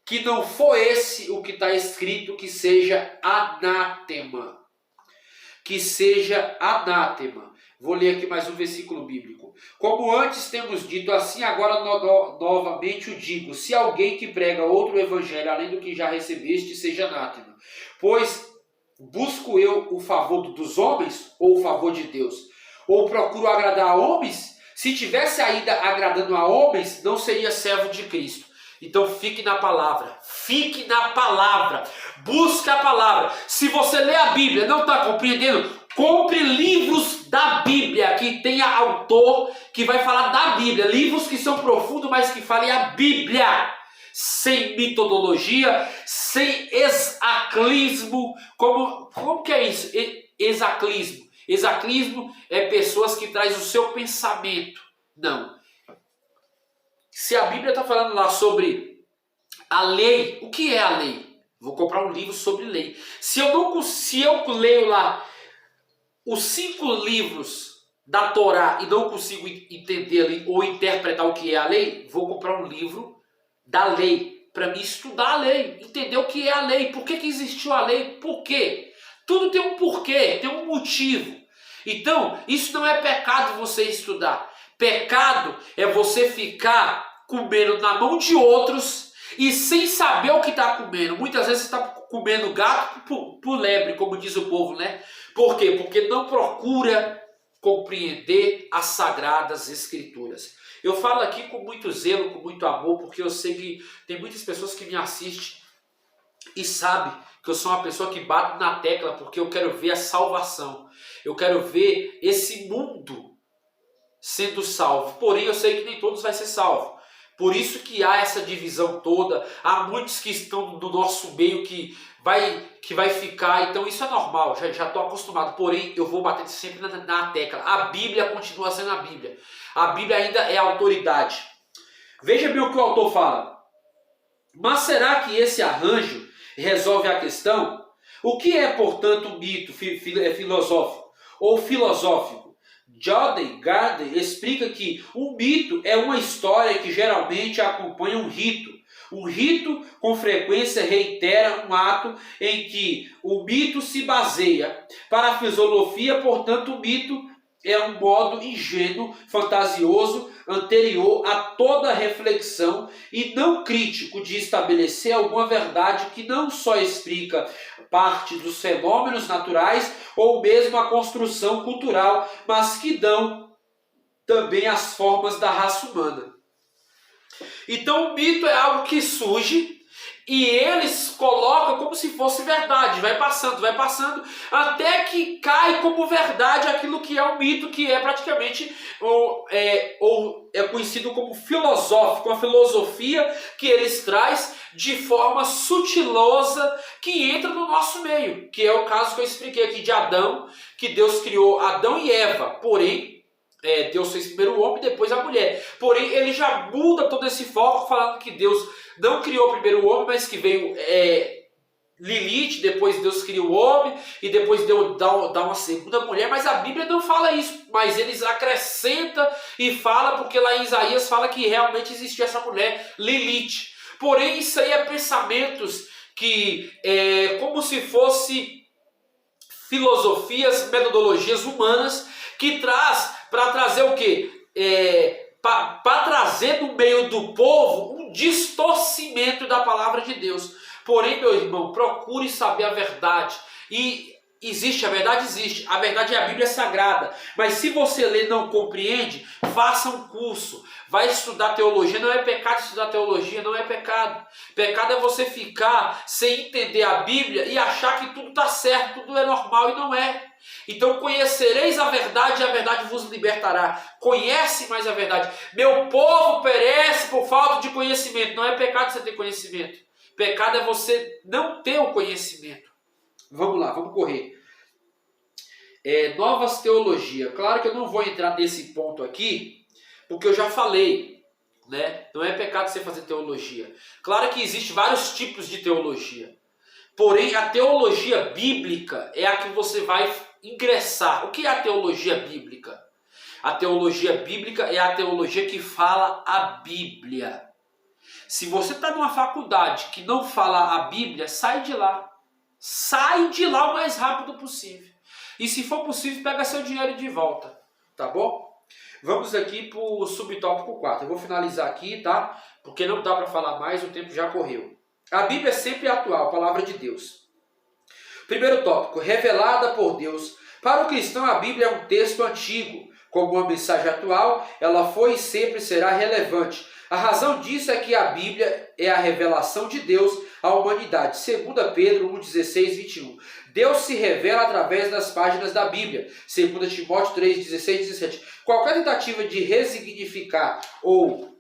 que não for esse o que está escrito, que seja anátema. Que seja anátema. Vou ler aqui mais um versículo bíblico. Como antes temos dito, assim agora novamente o digo, se alguém que prega outro evangelho, além do que já recebeste, seja anátema. Pois busco eu o favor dos homens ou o favor de Deus? Ou procuro agradar a homens? Se tivesse ainda agradando a homens, não seria servo de Cristo. Então fique na palavra, busque a palavra. Se você lê a Bíblia e não está compreendendo, compre livros da Bíblia, que tenha autor que vai falar da Bíblia. Livros que são profundos, mas que falem a Bíblia. Sem metodologia, sem exaclismo. Como que é isso? Exaclismo. Exaclismo é pessoas que trazem o seu pensamento. Não. Se a Bíblia está falando lá sobre a lei, o que é a lei? Vou comprar um livro sobre lei. Se eu leio lá os 5 livros da Torá e não consigo entender ali, ou interpretar o que é a lei, vou comprar um livro da lei, para me estudar a lei, entender o que é a lei, por que existiu a lei, por quê? Tudo tem um porquê, tem um motivo. Então, isso não é pecado você estudar. Pecado é você ficar comendo na mão de outros e sem saber o que está comendo. Muitas vezes você está comendo gato por lebre, como diz o povo, né? Por quê? Porque não procura compreender as sagradas escrituras. Eu falo aqui com muito zelo, com muito amor, porque eu sei que tem muitas pessoas que me assistem e sabem que eu sou uma pessoa que bate na tecla, porque eu quero ver a salvação. Eu quero ver esse mundo sendo salvo. Porém, eu sei que nem todos vai ser salvo. Por isso que há essa divisão toda. Há muitos que estão no nosso meio que vai ficar. Então isso é normal, já estou acostumado. Porém, eu vou bater sempre na tecla. A Bíblia continua sendo a Bíblia. A Bíblia ainda é a autoridade. Veja bem o que o autor fala. Mas será que esse arranjo resolve a questão? O que é, portanto, um mito filosófico ou filosófico? Jordan Gardner explica que um mito é uma história que geralmente acompanha um rito. Um rito, com frequência, reitera um ato em que o mito se baseia. Para a filosofia, portanto, o mito é um modo ingênuo, fantasioso, anterior a toda reflexão e não crítico de estabelecer alguma verdade que não só explica parte dos fenômenos naturais ou mesmo a construção cultural, mas que dão também as formas da raça humana. Então o mito é algo que surge e eles colocam como se fosse verdade, vai passando, até que cai como verdade aquilo que é um mito, que é praticamente é conhecido como filosófico, uma filosofia que eles trazem de forma sutilosa, que entra no nosso meio, que é o caso que eu expliquei aqui de Adão, que Deus criou Adão e Eva, porém, Deus fez primeiro o homem, depois a mulher. Porém, ele já muda todo esse foco, falando que Deus não criou primeiro o homem, mas que veio Lilith, depois Deus criou o homem, e depois dá uma segunda mulher. Mas a Bíblia não fala isso, mas eles acrescentam e fala, porque lá em Isaías fala que realmente existiu essa mulher, Lilith. Porém, isso aí é pensamentos que como se fosse filosofias, metodologias humanas, que traz para trazer o quê? para trazer no meio do povo um distorcimento da palavra de Deus. Porém, meu irmão, procure saber a verdade. E existe, a verdade existe. A verdade é a Bíblia Sagrada. Mas se você lê e não compreende, faça um curso. Vai estudar teologia. Não é pecado estudar teologia, não é pecado. Pecado é você ficar sem entender a Bíblia e achar que tudo está certo, tudo é normal e não é. Então conhecereis a verdade e a verdade vos libertará. Conhece mais a verdade. Meu povo perece por falta de conhecimento. Não é pecado você ter conhecimento. Pecado é você não ter o conhecimento. Vamos lá, vamos correr. Novas teologias. Claro que eu não vou entrar nesse ponto aqui, porque eu já falei, né? Não é pecado você fazer teologia. Claro que existem vários tipos de teologia. Porém, a teologia bíblica é a que você vai ingressar. O que é a teologia bíblica? A teologia bíblica é a teologia que fala a Bíblia. Se você está numa faculdade que não fala a Bíblia, sai de lá. Sai de lá o mais rápido possível. E se for possível, pega seu dinheiro de volta. Tá bom? Vamos aqui para o subtópico 4. Eu vou finalizar aqui, tá? Porque não dá para falar mais, o tempo já correu. A Bíblia é sempre atual, a palavra de Deus. Primeiro tópico, revelada por Deus. Para o cristão, a Bíblia é um texto antigo. Como uma mensagem atual, ela foi e sempre será relevante. A razão disso é que a Bíblia é a revelação de Deus à humanidade. 2 Pedro 1, 16, 21. Deus se revela através das páginas da Bíblia. 2 Timóteo 3, 16, 17. Qualquer tentativa de resignificar ou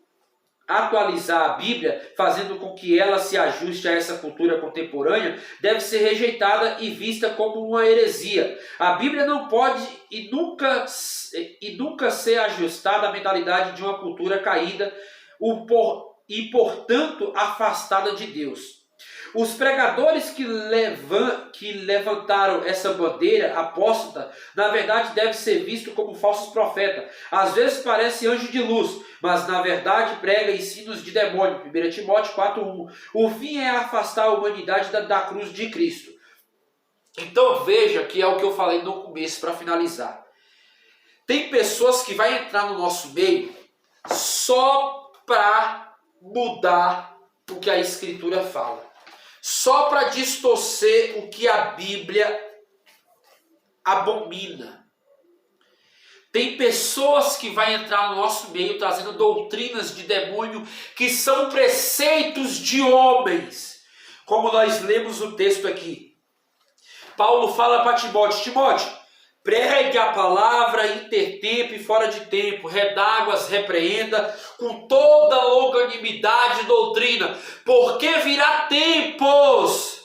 atualizar a Bíblia, fazendo com que ela se ajuste a essa cultura contemporânea, deve ser rejeitada e vista como uma heresia. A Bíblia não pode e nunca ser ajustada à mentalidade de uma cultura caída e, portanto, afastada de Deus. Os pregadores que levantaram essa bandeira apóstata, na verdade, devem ser vistos como falsos profetas. Às vezes parece anjo de luz, mas na verdade prega ensinos de demônio. 1 Timóteo 4:1. O fim é afastar a humanidade da cruz de Cristo. Então veja que é o que eu falei no começo, para finalizar. Tem pessoas que vão entrar no nosso meio só para mudar o que a Escritura fala. Só para distorcer o que a Bíblia abomina. Tem pessoas que vão entrar no nosso meio trazendo doutrinas de demônio que são preceitos de homens. Como nós lemos o texto aqui. Paulo fala para Timóteo: Timóteo, pregue a palavra intertempo e fora de tempo, redáguas, repreenda com toda longanimidade e doutrina, porque virá tempos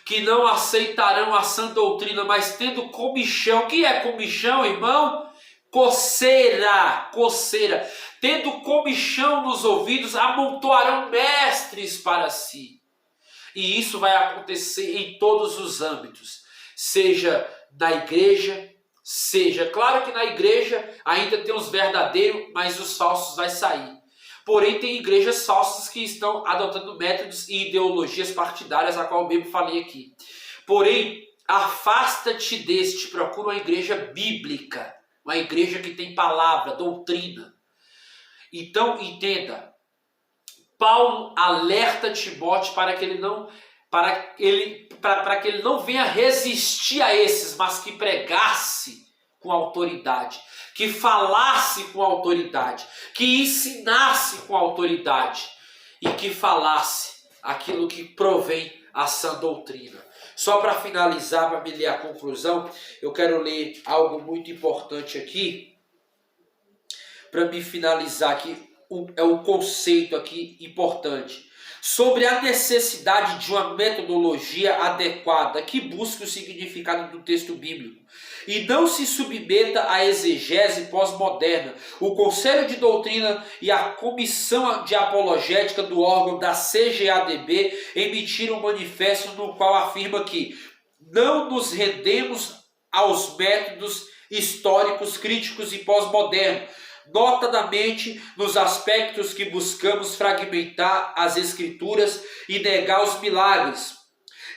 que não aceitarão a sã doutrina, mas tendo comichão. O que é comichão, irmão? Coceira. Tendo comichão nos ouvidos, amontoarão mestres para si. E isso vai acontecer em todos os âmbitos, seja na igreja, claro que na igreja ainda tem os verdadeiros, mas os falsos vai sair. Porém, tem igrejas falsas que estão adotando métodos e ideologias partidárias, a qual eu mesmo falei aqui. Porém, afasta-te deste, procura uma igreja bíblica, uma igreja que tem palavra, doutrina. Então, entenda, Paulo alerta Timóteo para que ele não venha resistir a esses, mas que pregasse com autoridade, que falasse com autoridade, que ensinasse com autoridade e que falasse aquilo que provém a sã doutrina. Só para finalizar, para me ler a conclusão, eu quero ler algo muito importante aqui, para me finalizar aqui, é um conceito aqui importante. Sobre a necessidade de uma metodologia adequada que busque o significado do texto bíblico e não se submeta à exegese pós-moderna. O Conselho de Doutrina e a Comissão de Apologética do órgão da CGADB emitiram um manifesto no qual afirma que não nos rendemos aos métodos históricos, críticos e pós-modernos, notadamente nos aspectos que buscamos fragmentar as Escrituras e negar os milagres.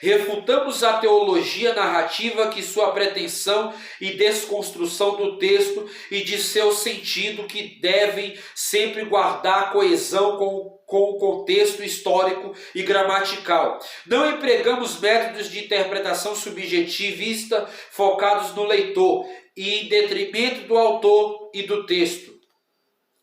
Refutamos a teologia narrativa que sua pretensão e desconstrução do texto e de seu sentido que devem sempre guardar coesão com o contexto histórico e gramatical. Não empregamos métodos de interpretação subjetivista focados no leitor e em detrimento do autor e do texto.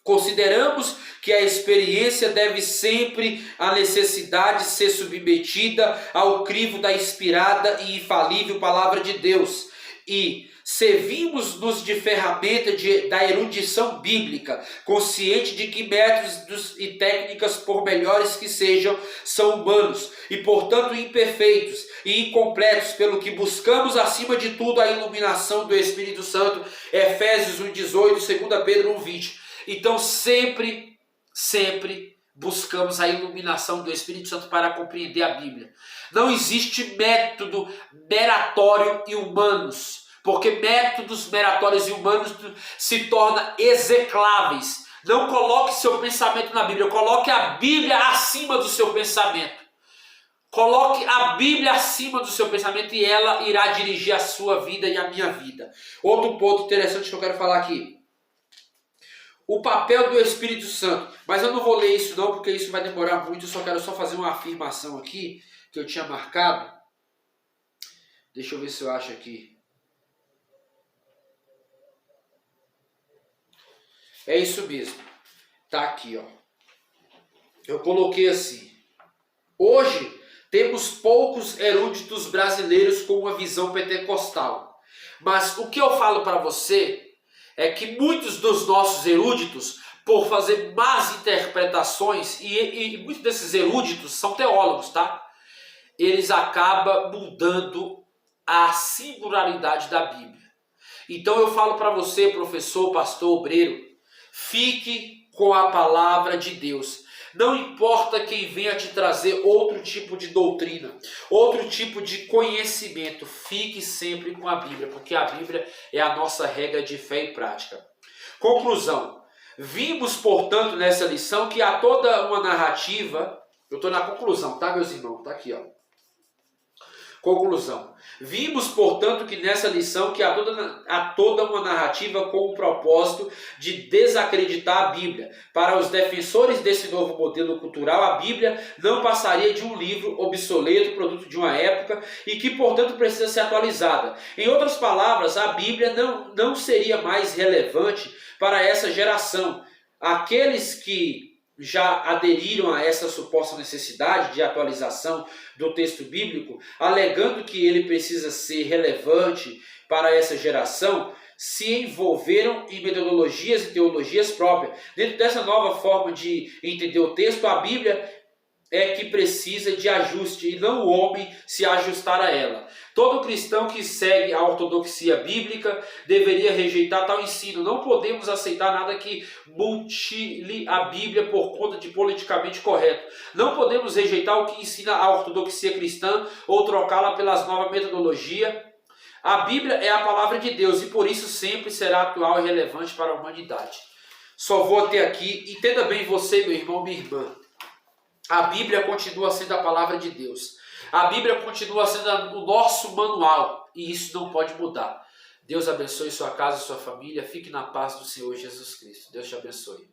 Consideramos que a experiência deve sempre a necessidade ser submetida ao crivo da inspirada e infalível palavra de Deus e servimos-nos de ferramenta da erudição bíblica, consciente de que métodos e técnicas, por melhores que sejam, são humanos e, portanto, imperfeitos e incompletos, pelo que buscamos, acima de tudo, a iluminação do Espírito Santo. Efésios 1,18, 2 Pedro 1,20. Então, sempre buscamos a iluminação do Espírito Santo para compreender a Bíblia. Não existe método meratório e humanos, porque métodos meratórios e humanos se tornam execráveis. Não coloque seu pensamento na Bíblia, coloque a Bíblia acima do seu pensamento. Coloque a Bíblia acima do seu pensamento e ela irá dirigir a sua vida e a minha vida. Outro ponto interessante que eu quero falar aqui. O papel do Espírito Santo. Mas eu não vou ler isso não, porque isso vai demorar muito. Eu só quero fazer uma afirmação aqui, que eu tinha marcado. Deixa eu ver se eu acho aqui. É isso mesmo. Tá aqui, ó. Eu coloquei assim. Hoje temos poucos eruditos brasileiros com uma visão pentecostal. Mas o que eu falo para você é que muitos dos nossos eruditos, por fazer más interpretações, e muitos desses eruditos são teólogos, tá? Eles acabam mudando a singularidade da Bíblia. Então eu falo para você, professor, pastor, obreiro, fique com a palavra de Deus. Não importa quem venha te trazer outro tipo de doutrina, outro tipo de conhecimento, fique sempre com a Bíblia, porque a Bíblia é a nossa regra de fé e prática. Conclusão. Vimos, portanto, nessa lição que há toda uma narrativa. Eu estou na conclusão, tá, meus irmãos? Tá aqui, ó. Conclusão. Vimos, portanto, que nessa lição que há toda uma narrativa com o propósito de desacreditar a Bíblia. Para os defensores desse novo modelo cultural, a Bíblia não passaria de um livro obsoleto, produto de uma época e que, portanto, precisa ser atualizada. Em outras palavras, a Bíblia não seria mais relevante para essa geração. Aqueles que já aderiram a essa suposta necessidade de atualização do texto bíblico, alegando que ele precisa ser relevante para essa geração, se envolveram em metodologias e teologias próprias. Dentro dessa nova forma de entender o texto, a Bíblia é que precisa de ajuste e não o homem se ajustar a ela. Todo cristão que segue a ortodoxia bíblica deveria rejeitar tal ensino. Não podemos aceitar nada que mutile a Bíblia por conta de politicamente correto. Não podemos rejeitar o que ensina a ortodoxia cristã ou trocá-la pelas novas metodologias. A Bíblia é a palavra de Deus e por isso sempre será atual e relevante para a humanidade. Só vou até aqui. Entenda bem você, meu irmão, minha irmã. A Bíblia continua sendo a palavra de Deus. A Bíblia continua sendo o nosso manual. E isso não pode mudar. Deus abençoe sua casa e sua família. Fique na paz do Senhor Jesus Cristo. Deus te abençoe.